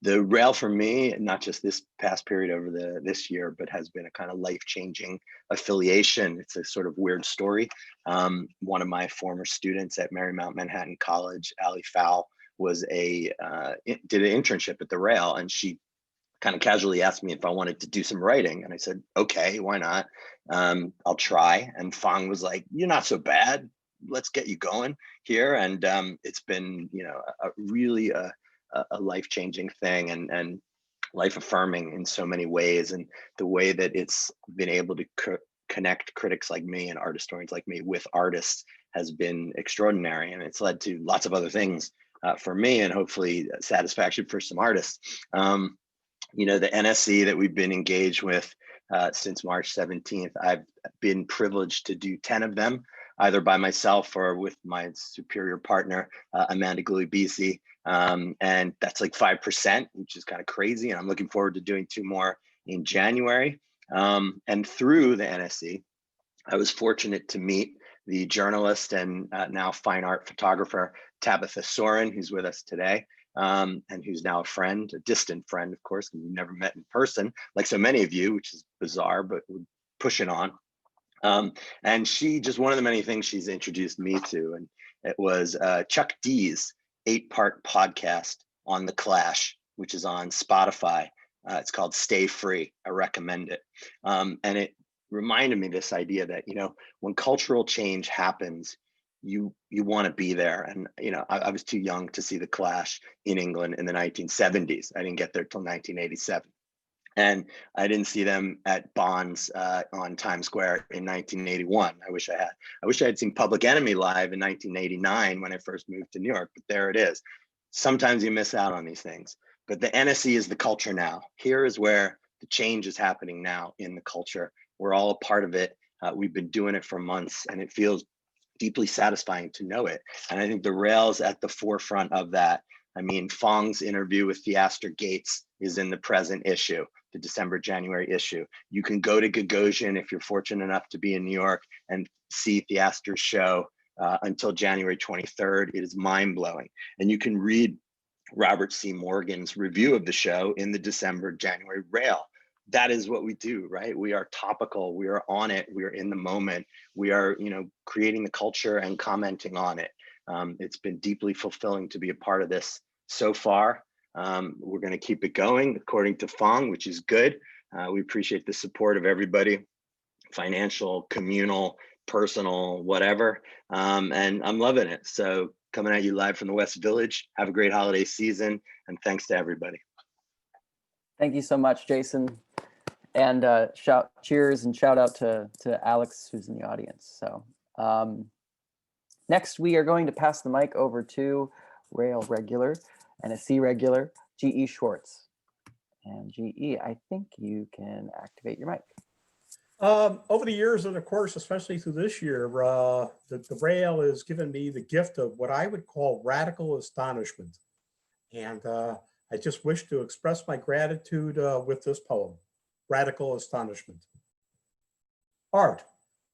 The Rail for me, not just this past period over this year, but has been a kind of life-changing affiliation. It's a sort of weird story. One of my former students at Marymount Manhattan College, Ali Fowl, did an internship at the Rail, and she kind of casually asked me if I wanted to do some writing. And I said, okay, why not? I'll try. And Fong was like, you're not so bad. Let's get you going here. And it's been, really a life-changing thing. And life affirming in so many ways. And the way that it's been able to connect critics like me and art historians like me with artists has been extraordinary. And it's led to lots of other things for me, and hopefully satisfaction for some artists. You know, the NSE that we've been engaged with since March 17th, I've been privileged to do 10 of them, either by myself or with my superior partner, Amanda Gulibisi. And that's like 5%, which is kind of crazy. And I'm looking forward to doing 2 more in January. And through the NSE, I was fortunate to meet the journalist and now fine art photographer, Tabitha Soren, who's with us today. And who's now a friend, a distant friend, of course, because we've never met in person, like so many of you, which is bizarre, but we're pushing on. And she, just one of the many things she's introduced me to, and it was Chuck D's 8-part podcast on The Clash, which is on Spotify. It's called Stay Free. I recommend it. And it reminded me this idea that, you know, when cultural change happens, you want to be there. And, you know, I was too young to see The Clash in England in the 1970s. I didn't get there till 1987. And I didn't see them at Bonds on Times Square in 1981. I wish I had. I wish I had seen Public Enemy live in 1989 when I first moved to New York, but there it is. Sometimes you miss out on these things. But the NSE is the culture now. Here is where the change is happening now in the culture. We're all a part of it. We've been doing it for months, and it feels deeply satisfying to know it. And I think the Rail's at the forefront of that. I mean, Fong's interview with Theaster Gates is in the present issue, the December, January issue. You can go to Gagosian if you're fortunate enough to be in New York and see Theaster's show until January 23rd. It is mind-blowing. And you can read Robert C. Morgan's review of the show in the December, January Rail. That is what we do, right? We are topical, we are on it, we are in the moment, we are, you know, creating the culture and commenting on it. It's been deeply fulfilling to be a part of this so far. We're going to keep it going according to Fong, which is good. We appreciate the support of everybody, financial, communal, personal, whatever. And I'm loving it. So coming at you live from the West Village. Have a great holiday season, and thanks to everybody.
Thank you so much, Jason. And cheers and shout out to Alex, who's in the audience. So next, we are going to pass the mic over to Rail regular and NSE regular, G.E. Schwartz. And G.E., I think you can activate your mic.
Over the years, and of course, especially through this year, the Rail has given me the gift of what I would call radical astonishment. And I just wish to express my gratitude with this poem, Radical Astonishment. Art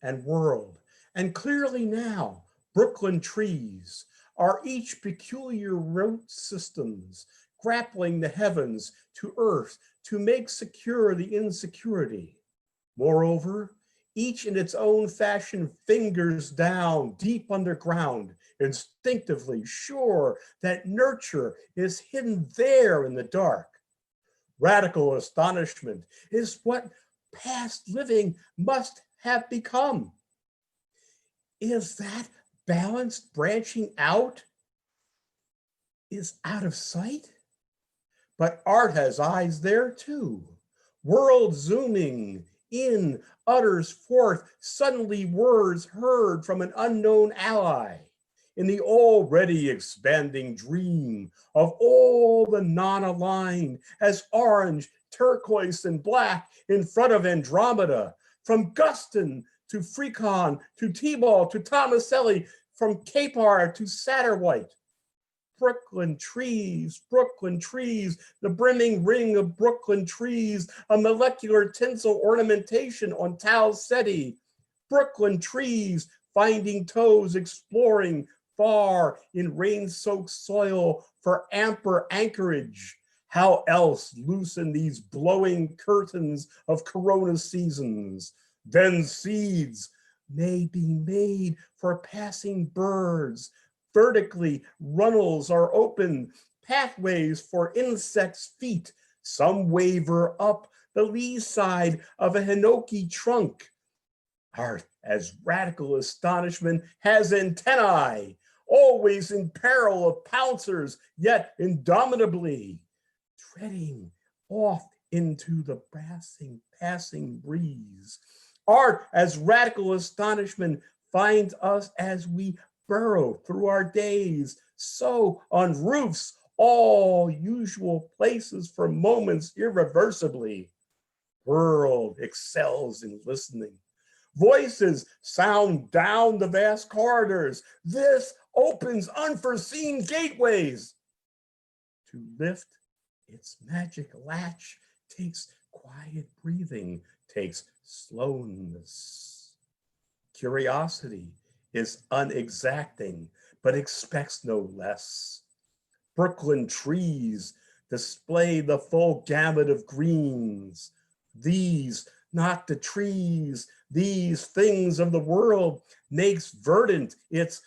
and world, and clearly now, Brooklyn trees are each peculiar root systems, grappling the heavens to earth to make secure the insecurity. Moreover, each in its own fashion fingers down deep underground, instinctively sure that nurture is hidden there in the dark. Radical astonishment is what past living must have become. Is that balanced branching out is out of sight? But art has eyes there too. World zooming in utters forth suddenly words heard from an unknown ally in the already expanding dream of all the non-aligned as orange, turquoise, and black in front of Andromeda, from Guston to Freecon to T-Ball to Tomaselli, from Capar to Satterwhite. Brooklyn trees, the brimming ring of Brooklyn trees, a molecular tinsel ornamentation on Tau Ceti. Brooklyn trees, finding toes, exploring far in rain-soaked soil for amper anchorage. How else loosen these blowing curtains of Corona seasons? Then seeds may be made for passing birds. Vertically, runnels are open, pathways for insects' feet. Some waver up the lee side of a hinoki trunk. Art, as radical astonishment, has antennae, always in peril of pouncers, yet indomitably treading off into the passing breeze. Art as radical astonishment finds us as we burrow through our days. So on roofs, all usual places for moments irreversibly. World excels in listening. Voices sound down the vast corridors. This opens unforeseen gateways. To lift its magic latch takes quiet breathing, takes slowness. Curiosity is unexacting, but expects no less. Brooklyn trees display the full gamut of greens. These, not the trees, these things of the world, makes verdant its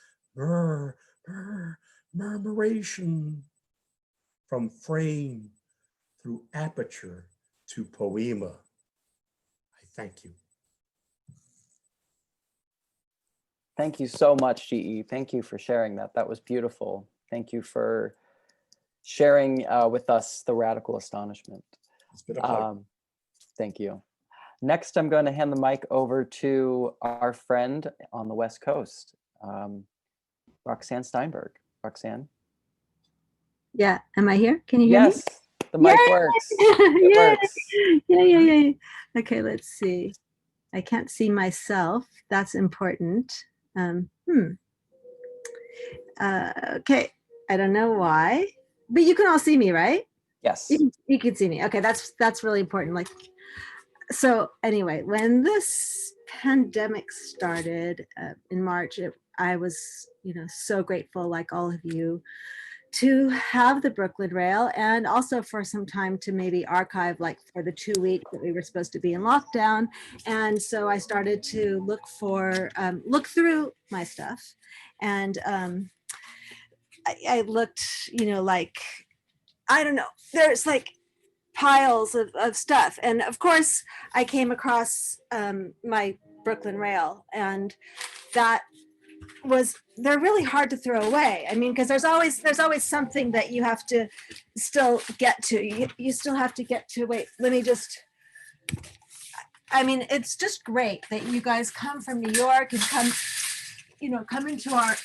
murmuration. From frame through aperture to poema. I thank you.
Thank you so much, GE. Thank you for sharing that. That was beautiful. Thank you for sharing with us the radical astonishment.
It's been a pleasure.
Thank you. Next, I'm going to hand the mic over to our friend on the West Coast, Roxanne Steinberg. Roxanne?
Yeah, am I here? Can you hear me?
Yes, the mic works. It works.
Yeah. Okay, let's see. I can't see myself. That's important. Okay, I don't know why, but you can all see me, right?
Yes.
You can see me. Okay, that's really important. Like, so anyway, when this pandemic started in March, I was, so grateful, like all of you, to have the Brooklyn Rail, and also for some time to maybe archive, like for the 2 weeks that we were supposed to be in lockdown. And so I started to look through my stuff, and I looked, like, I don't know, there's like piles of stuff. And of course I came across my Brooklyn Rail, and they're really hard to throw away. I mean, because there's always something that you have to still get to. You still have to get to, wait, let me just, I mean, it's just great that you guys come from New York and come into our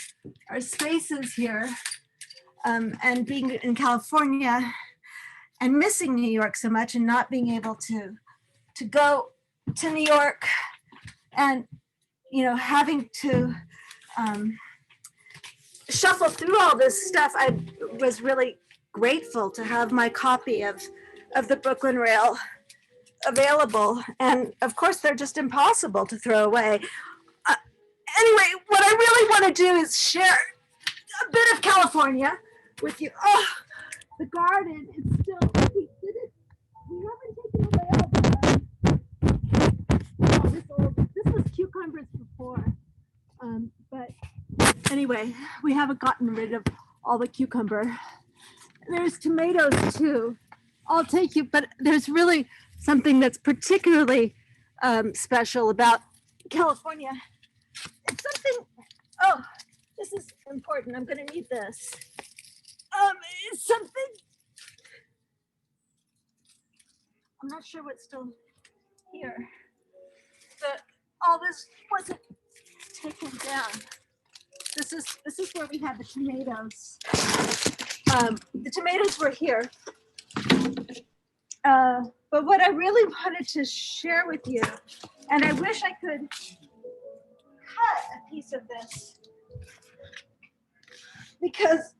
spaces here, and being in California and missing New York so much, and not being able to go to New York, and having to shuffle through all this stuff. I was really grateful to have my copy of the Brooklyn Rail available, and of course they're just impossible to throw away. Anyway, what I really want to do is share a bit of California with you. Oh, the garden is still, we haven't taken away all this was cucumbers before, but anyway, we haven't gotten rid of all the cucumber. There's tomatoes too. I'll take you, but there's really something that's particularly special about California. It's something, oh, this is important. I'm gonna need this. It's something, I'm not sure what's still here. All this wasn't taken down. This is where we had the tomatoes. The tomatoes were here. But what I really wanted to share with you, and I wish I could cut a piece of this, because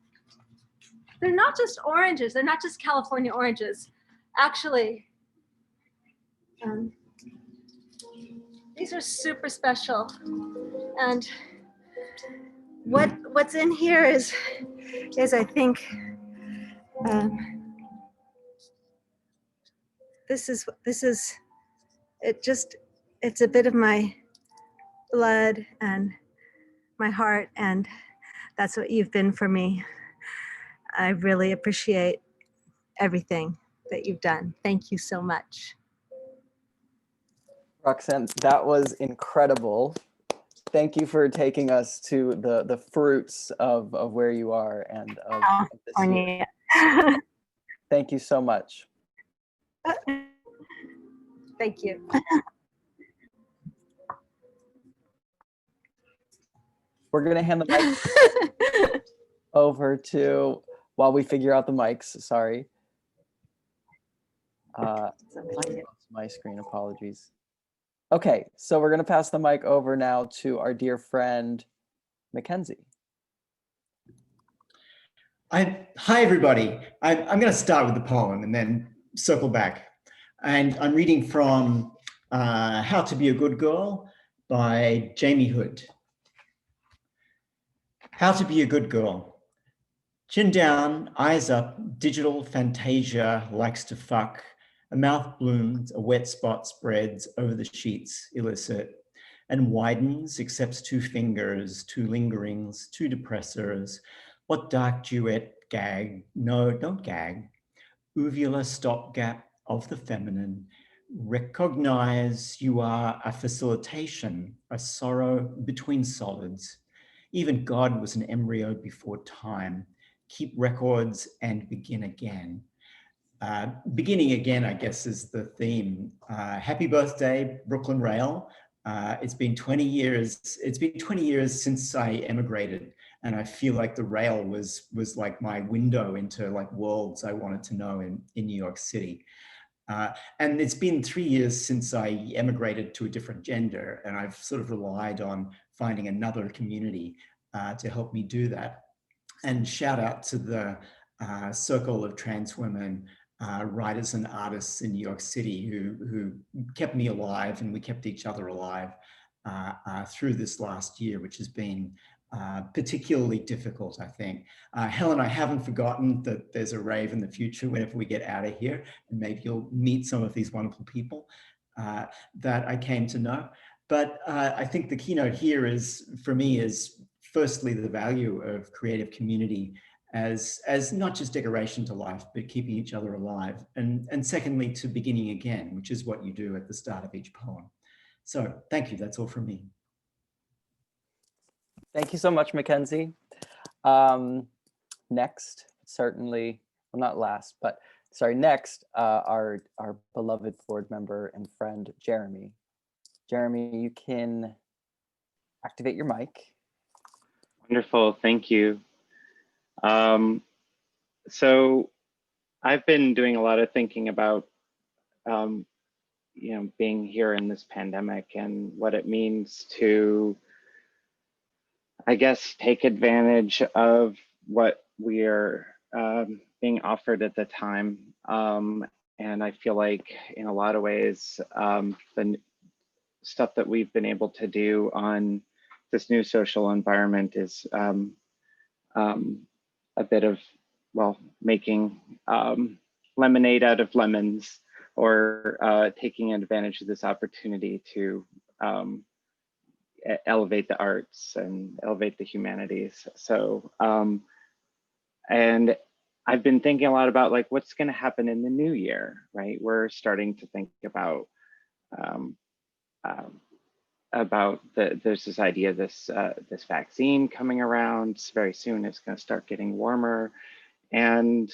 they're not just oranges, they're not just California oranges. Actually, these are super special. And what's in here is I think, this is it's a bit of my blood and my heart, and that's what you've been for me. I really appreciate everything that you've done. Thank you so much.
Roxanne, that was incredible. Thank you for taking us to the fruits of where you are and of this year. Thank you so much.
Thank you.
We're going to hand the mic over to, while we figure out the mics, sorry. My screen, apologies. Okay, so we're going to pass the mic over now to our dear friend, Mackenzie.
Hi, everybody. I'm going to start with the poem and then circle back. And I'm reading from How to Be a Good Girl by Jamie Hood. How to Be a Good Girl. Chin down, eyes up, digital fantasia likes to fuck. A mouth blooms, a wet spot spreads over the sheets, illicit, and widens, accepts 2 fingers, 2 lingerings, 2 depressors. What dark duet gag? No, don't gag. Uvula stopgap of the feminine. Recognize you are a facilitation, a sorrow between solids. Even God was an embryo before time. Keep records and begin again. Beginning again, I guess, is the theme. Happy birthday, Brooklyn Rail. It's been 20 years. It's been 20 years since I emigrated, and I feel like the rail was like my window into like worlds I wanted to know in New York City. And it's been 3 years since I emigrated to a different gender, and I've sort of relied on finding another community to help me do that. And shout out to the circle of trans women, writers and artists in New York City who kept me alive, and we kept each other alive through this last year, which has been particularly difficult, I think. Helen, I haven't forgotten that there's a rave in the future whenever we get out of here, and maybe you'll meet some of these wonderful people that I came to know. But I think the keynote here is, for me, is firstly the value of creative community as not just decoration to life, but keeping each other alive. And secondly, to beginning again, which is what you do at the start of each poem. So thank you, that's all from me.
Thank you so much, Mackenzie. Next, certainly, well, not last, but sorry, next, our beloved board member and friend, Jeremy. Jeremy, you can activate your mic.
Wonderful, thank you. So I've been doing a lot of thinking about, being here in this pandemic and what it means to, I guess, take advantage of what we're being offered at the time. And I feel like in a lot of ways, the stuff that we've been able to do on this new social environment is a bit of, well, making lemonade out of lemons, or taking advantage of this opportunity to elevate the arts and elevate the humanities. So, and I've been thinking a lot about like what's going to happen in the new year, right? We're starting to think about there's this idea, this vaccine coming around very soon. It's going to start getting warmer, and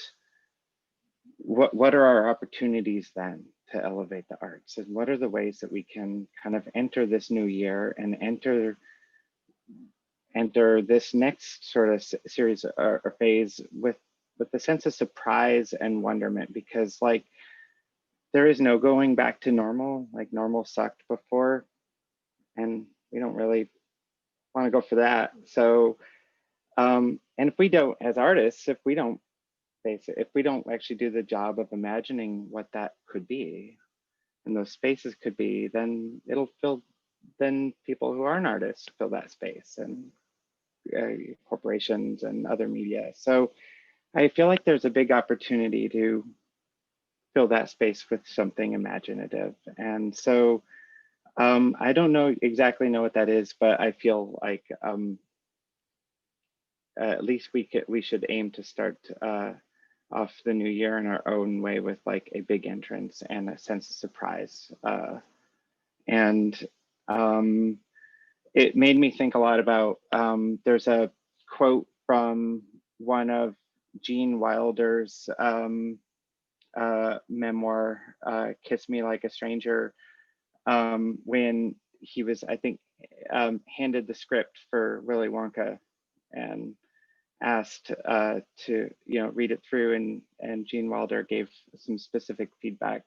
what are our opportunities then to elevate the arts, and what are the ways that we can kind of enter this new year and enter this next sort of series or phase with the sense of surprise and wonderment, because like there is no going back to normal. Like normal sucked before, and we don't really want to go for that. So, and if we don't, as artists, if we don't actually do the job of imagining what that could be, and those spaces could be, then then people who aren't artists fill that space, and corporations and other media. So I feel like there's a big opportunity to fill that space with something imaginative. And so I don't exactly know what that is, but I feel like at least we should aim to start off the new year in our own way with like a big entrance and a sense of surprise. It made me think a lot about, there's a quote from one of Gene Wilder's memoir, Kiss Me Like a Stranger, when he was, I think, handed the script for Willy Wonka and asked to, read it through, and Gene Wilder gave some specific feedback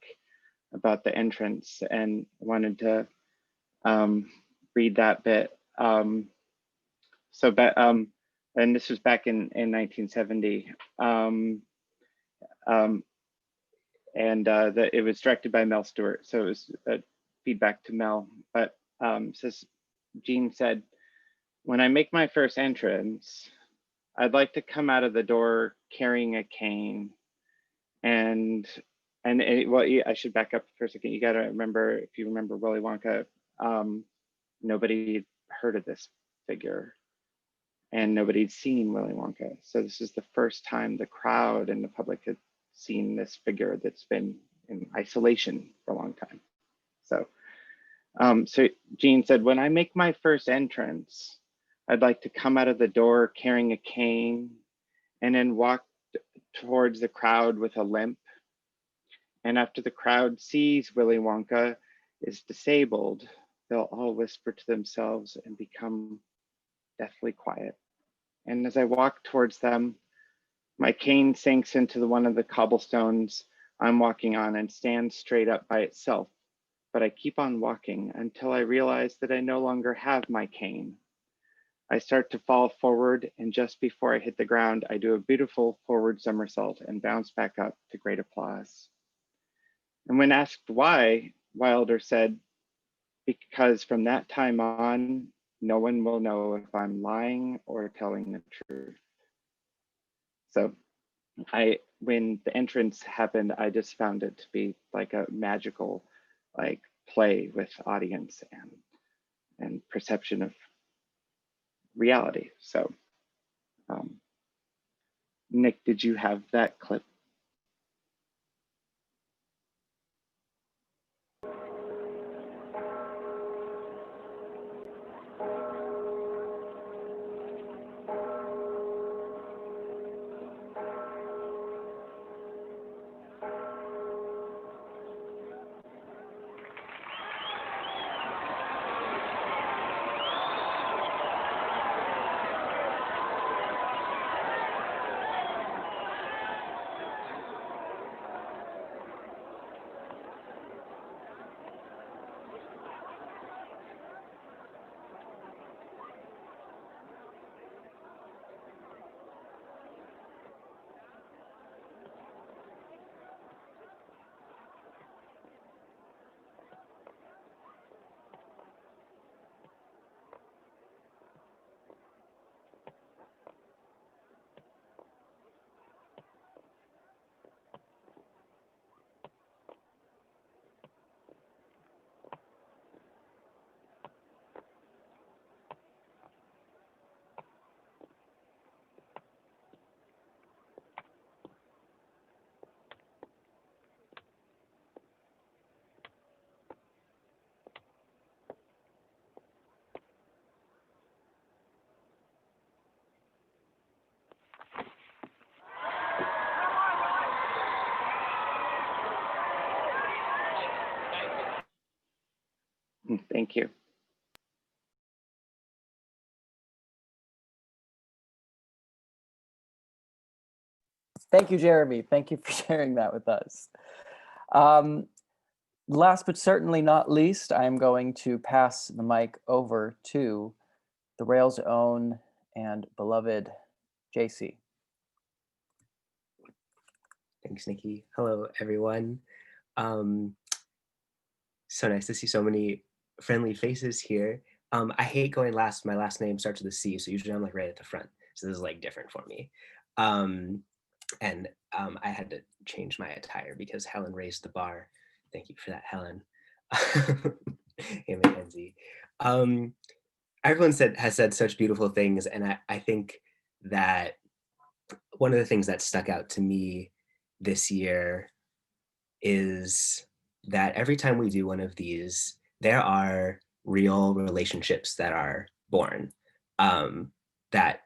about the entrance and wanted to read that bit. And this was back in 1970. It was directed by Mel Stewart, so it was feedback to Mel. But says Gene said, "When I make my first entrance, I'd like to come out of the door carrying a cane." I should back up for a second. You got to remember, if you remember Willy Wonka, nobody heard of this figure, and nobody'd seen Willy Wonka. So this is the first time the crowd and the public had seen this figure that's been in isolation for a long time. So Gene said, "When I make my first entrance, I'd like to come out of the door carrying a cane and then walk towards the crowd with a limp. And after the crowd sees Willy Wonka is disabled, they'll all whisper to themselves and become deathly quiet. And as I walk towards them, my cane sinks into one of the cobblestones I'm walking on and stands straight up by itself. But I keep on walking until I realize that I no longer have my cane. I start to fall forward, and just before I hit the ground, I do a beautiful forward somersault and bounce back up to great applause." And when asked why, Wilder said, "Because from that time on, no one will know if I'm lying or telling the truth." So when the entrance happened, I just found it to be like a magical play with audience and perception of reality. So Nick, did you have that clip? Thank you.
Thank you, Jeremy. Thank you for sharing that with us. Last but certainly not least, I'm going to pass the mic over to the Rail's own and beloved JC.
Thanks, Nikki. Hello, everyone. So nice to see so many friendly faces here. I hate going last. My last name starts with a C, so usually I'm like right at the front. So this is like different for me. I had to change my attire because Helen raised the bar. Thank you for that, Helen. Hey, Mackenzie. Everyone has said such beautiful things, and I think that one of the things that stuck out to me this year is that every time we do one of these, there are real relationships that are born that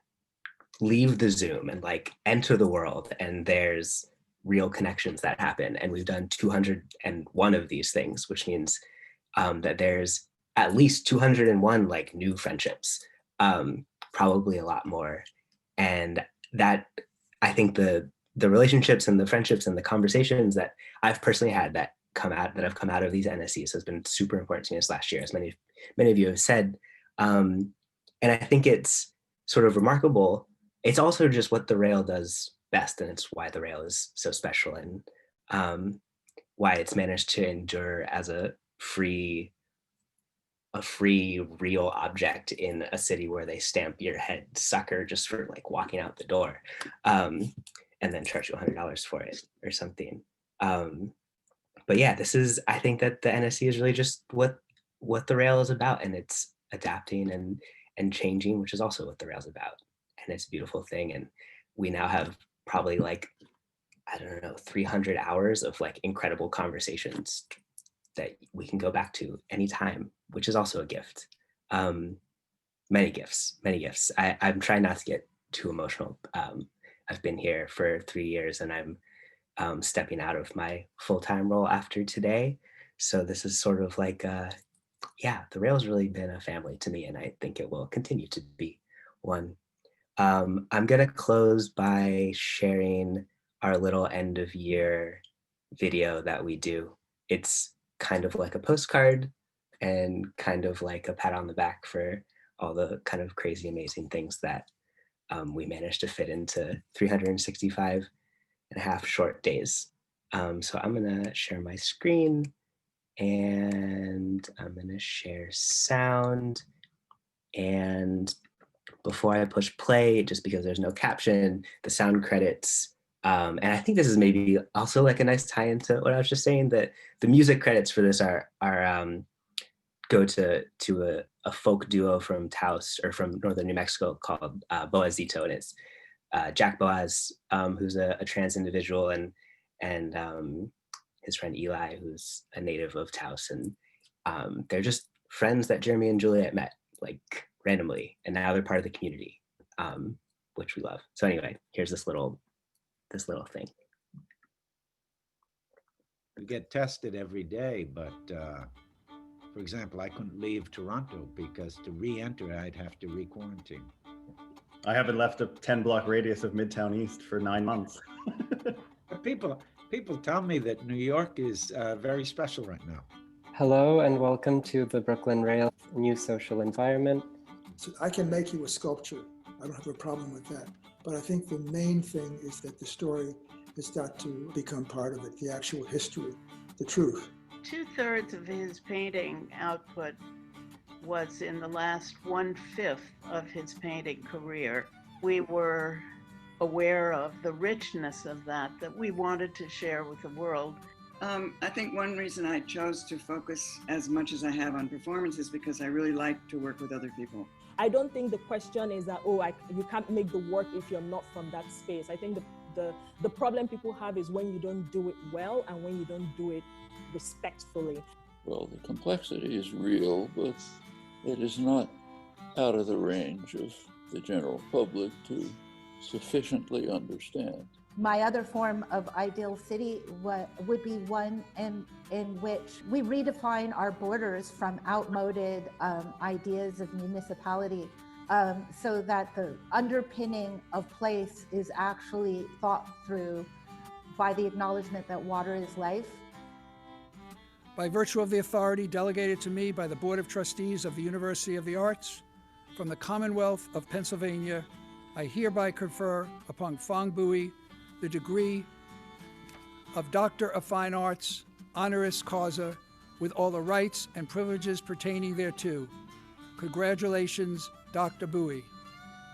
leave the Zoom and like enter the world, and there's real connections that happen. And we've done 201 of these things, which means that there's at least 201 like new friendships, probably a lot more. And that, I think the relationships and the friendships and the conversations that I've personally had that have come out of these NSEs has been super important to me this last year, as many of you have said. And I think it's sort of remarkable. It's also just what the Rail does best, and it's why the Rail is so special, and why it's managed to endure as a free real object in a city where they stamp your head sucker just for like walking out the door, and then charge you $100 for it or something. But yeah, I think that the NSE is really just what the Rail is about, and it's adapting and changing, which is also what the Rail's about. And it's a beautiful thing. And we now have probably like, I don't know, 300 hours of like incredible conversations that we can go back to anytime, which is also a gift. Many gifts. I'm trying not to get too emotional. I've been here for 3 years, and I'm stepping out of my full-time role after today. So this is sort of like, the Rail's really been a family to me, and I think it will continue to be one. I'm gonna close by sharing our little end of year video that we do. It's kind of like a postcard and kind of like a pat on the back for all the kind of crazy, amazing things that we managed to fit into 365 and a half short days. So I'm gonna share my screen, and I'm gonna share sound. And before I push play, just because there's no caption, the sound credits, and I think this is maybe also like a nice tie into what I was just saying, that the music credits for this are go to a folk duo from Taos, or from northern New Mexico, called Boazito, and it's Jack Boaz, who's a trans individual, and his friend Eli, who's a native of Taos, and they're just friends that Jeremy and Juliet met like randomly, and now they're part of the community, which we love. So anyway, here's this little thing.
We get tested every day, but for example, I couldn't leave Toronto because to re-enter, I'd have to re-quarantine.
I haven't left a 10-block radius of Midtown East for 9 months.
But people tell me that New York is very special right now.
Hello and welcome to the Brooklyn Rail New Social Environment.
So I can make you a sculpture. I don't have a problem with that. But I think the main thing is that the story has got to become part of it, the actual history, the truth.
2/3 of his painting output was in the last 1/5 of his painting career. We were aware of the richness of that we wanted to share with the world.
I think one reason I chose to focus as much as I have on performance is because I really like to work with other people.
I don't think the question is that, you can't make the work if you're not from that space. I think the problem people have is when you don't do it well and when you don't do it respectfully.
Well, the complexity is real, but it is not out of the range of the general public to sufficiently understand.
My other form of ideal city would be one in which we redefine our borders from outmoded ideas of municipality, so that the underpinning of place is actually thought through by the acknowledgement that water is life.
By virtue of the authority delegated to me by the Board of Trustees of the University of the Arts, from the Commonwealth of Pennsylvania, I hereby confer upon Fong Bui the degree of Doctor of Fine Arts, honoris causa, with all the rights and privileges pertaining thereto. Congratulations, Dr. Bui.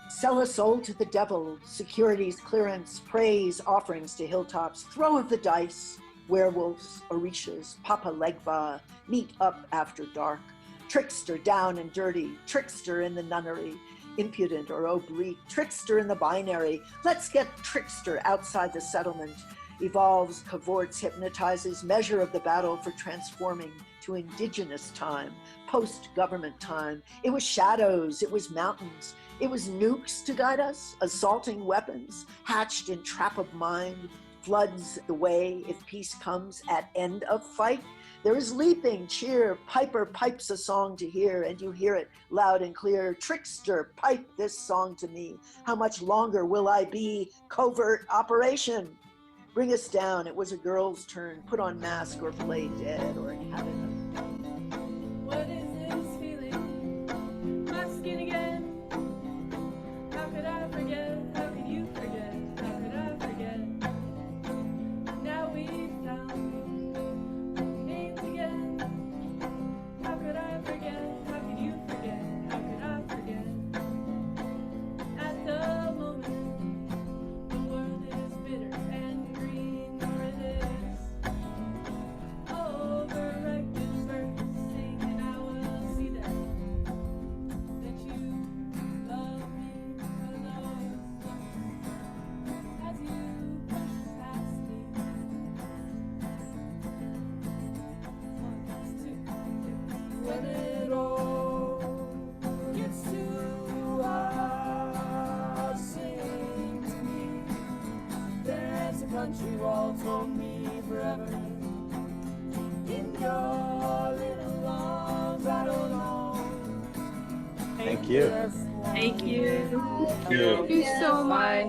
Sell a soul to the devil, securities, clearance, praise, offerings to hilltops, throw of the dice, werewolves, orishas, Papa Legba, meet up after dark, trickster down and dirty, trickster in the nunnery, impudent or oblique, trickster in the binary. Let's get trickster outside the settlement. Evolves, cavorts, hypnotizes, measure of the battle for transforming to indigenous time, post-government time. It was shadows, it was mountains, it was nukes to guide us, assaulting weapons, hatched in trap of mind, floods the way if peace comes at end of fight. There is leaping cheer, piper pipes a song to hear, and you hear it loud and clear. Trickster, pipe this song to me. How much longer will I be? Covert operation. Bring us down, it was a girl's turn. Put on mask or play dead or inhabit.
What is this feeling? My skin again. How could I forget? How could you forget? How could I forget? Now we found names again. How could I forget? How could you forget? How could I forget? At the moment, the world is bitter and green, or it is overripe birds sing, and I will see that you love me for those as you push past me. 1, 2, 3. When it all gets too hard, sing to me. There's a country wall for me forever. In your little arms, I don't know.
Thank you.
Thank you.
Thank you.
Thank you so much.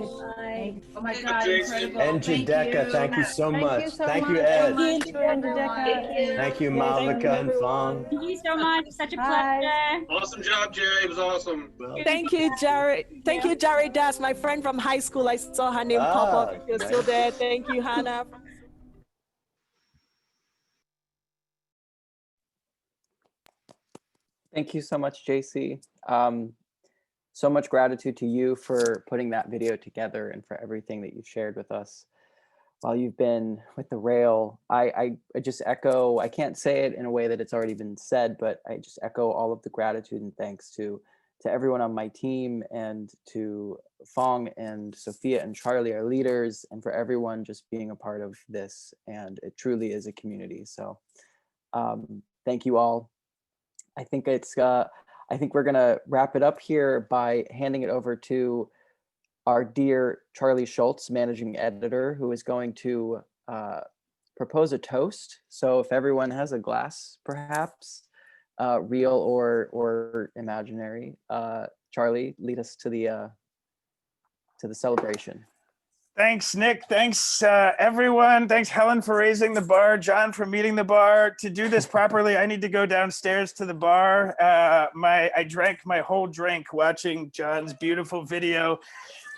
Oh my God, incredible.
And Jadeka, thank you so much. Thank you, Ed.
Thank you, everyone.
Thank you, Malvika and Fong.
Thank you so much. Such a pleasure.
Awesome job, Jerry. It was awesome.
Thank you, Jared. Thank you, Jared Das, my friend from high school. I saw her name pop up. If you're still there. Thank you, Hannah.
Thank you so much, JC. So much gratitude to you for putting that video together and for everything that you've shared with us while you've been with the Rail. I just echo, I can't say it in a way that it's already been said, but I just echo all of the gratitude and thanks to everyone on my team and to Fong and Sophia and Charlie, our leaders, and for everyone just being a part of this. And it truly is a community. So thank you all. I think we're gonna wrap it up here by handing it over to our dear Charlie Schultz, managing editor, who is going to propose a toast. So if everyone has a glass, perhaps real or imaginary, Charlie, lead us to the celebration.
Thanks, Nick. Thanks, everyone. Thanks, Helen, for raising the bar. John, for meeting the bar. To do this properly, I need to go downstairs to the bar. I drank my whole drink watching John's beautiful video.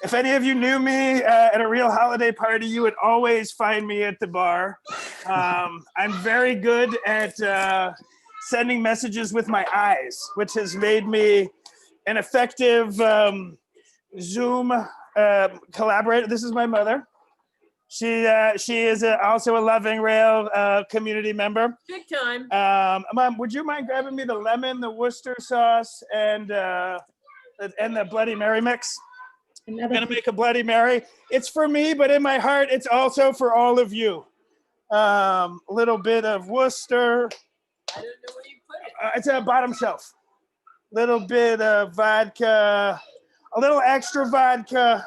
If any of you knew me at a real holiday party, you would always find me at the bar. I'm very good at sending messages with my eyes, which has made me an effective Zoom collaborator. This is my mother. She is also a loving Rail community member.
Big time.
Mom, would you mind grabbing me the lemon, the Worcester sauce, and the Bloody Mary mix? I'm gonna make a Bloody Mary. It's for me, but in my heart, it's also for all of you. A little bit of Worcester.
I don't know where you put it.
It's a bottom shelf. Little bit of vodka, a little extra vodka,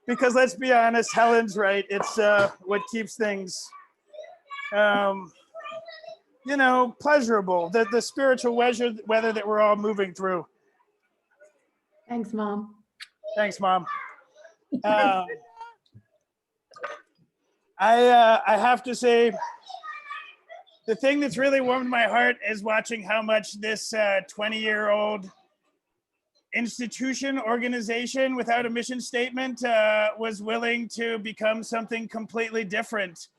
because let's be honest, Helen's right. It's what keeps things, pleasurable. The spiritual weather that we're all moving through.
Thanks, Mom.
Thanks, Mom. I have to say, the thing that's really warmed my heart is watching how much this 20-year-old institution, organization without a mission statement was willing to become something completely different.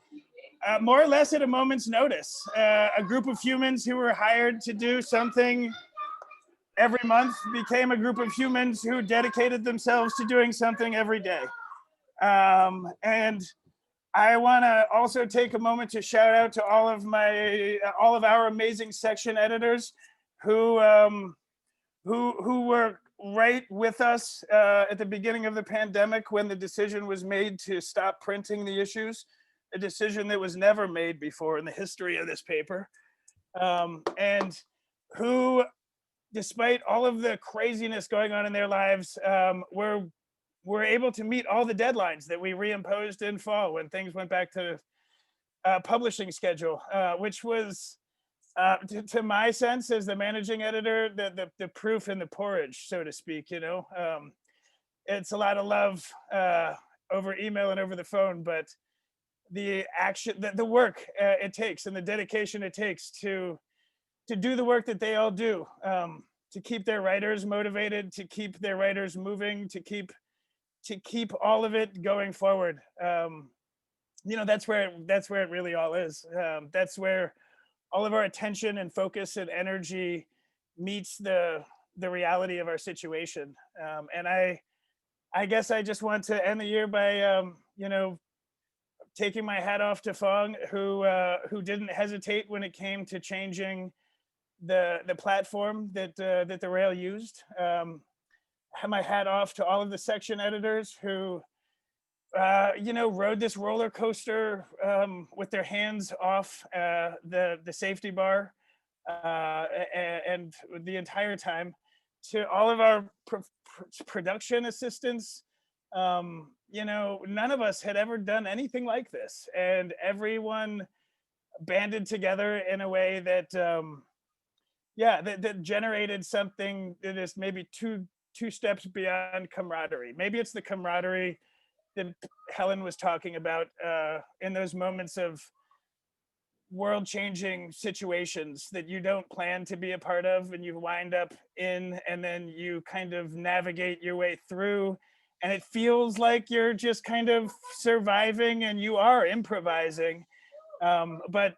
More or less at a moment's notice. A group of humans who were hired to do something every month became a group of humans who dedicated themselves to doing something every day. And I want to also take a moment to shout out to all of our amazing section editors who were right with us at the beginning of the pandemic when the decision was made to stop printing the issues, a decision that was never made before in the history of this paper, and who, despite all of the craziness going on in their lives, were were able to meet all the deadlines that we reimposed in fall when things went back to publishing schedule, which was, to my sense as the managing editor, the proof in the porridge, so to speak. You know, it's a lot of love over email and over the phone, but the action, the work it takes, and the dedication it takes to do the work that they all do, to keep their writers motivated, to keep their writers moving, to keep all of it going forward. You know, that's where it really all is. That's where all of our attention and focus and energy meets the reality of our situation. And I guess I just want to end the year by you know, taking my hat off to Fong, who didn't hesitate when it came to changing the platform that the Rail used. Have my hat off to all of the section editors who you know, rode this roller coaster with their hands off the safety bar and the entire time. To all of our production assistants, you know, none of us had ever done anything like this, and everyone banded together in a way that yeah, that generated something that is maybe two steps beyond camaraderie. Maybe it's the camaraderie that Helen was talking about in those moments of world-changing situations that you don't plan to be a part of, and you wind up in, and then you kind of navigate your way through, and it feels like you're just kind of surviving and you are improvising. But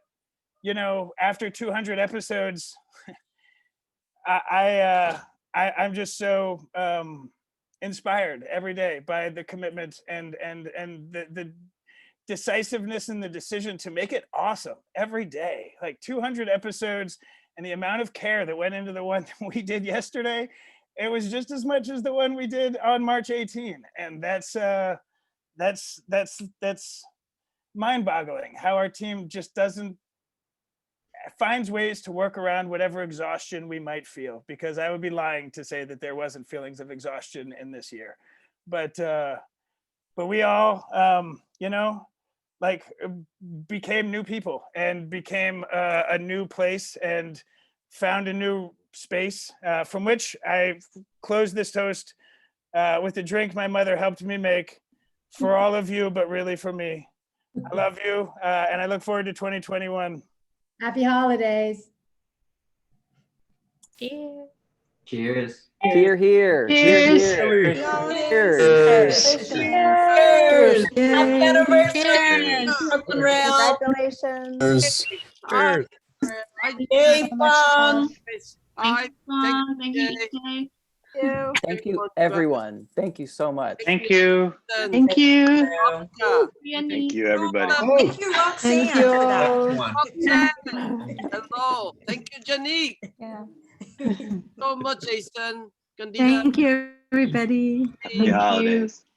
you know, after 200 episodes, I'm just so inspired every day by the commitment and the decisiveness and the decision to make it awesome every day. Like 200 episodes, and the amount of care that went into the one we did yesterday, it was just as much as the one we did on March 18. And that's mind-boggling how our team just finds ways to work around whatever exhaustion we might feel, because I would be lying to say that there wasn't feelings of exhaustion in this year. But we all, you know, like became new people and became a new place and found a new space from which I close this toast with a drink my mother helped me make for all of you, but really for me. I love you, and I look forward to 2021.
Happy holidays.
Cheers.
Cheers. Here, here.
Cheers.
Cheers.
Cheers.
Cheers.
Happy anniversary. Brooklyn Rail. Congratulations.
Cheers.
Yay, Fong.
Thank you, Jay.
Thank you, everyone. Thank you so much.
Thank you.
Thank you.
Thank you, everybody.
Thank you, Roxanne. Thank you.
Roxanne. Hello. Thank you, Janique.
Yeah.
So much, Jason.
Thank you, everybody.
Happy holidays.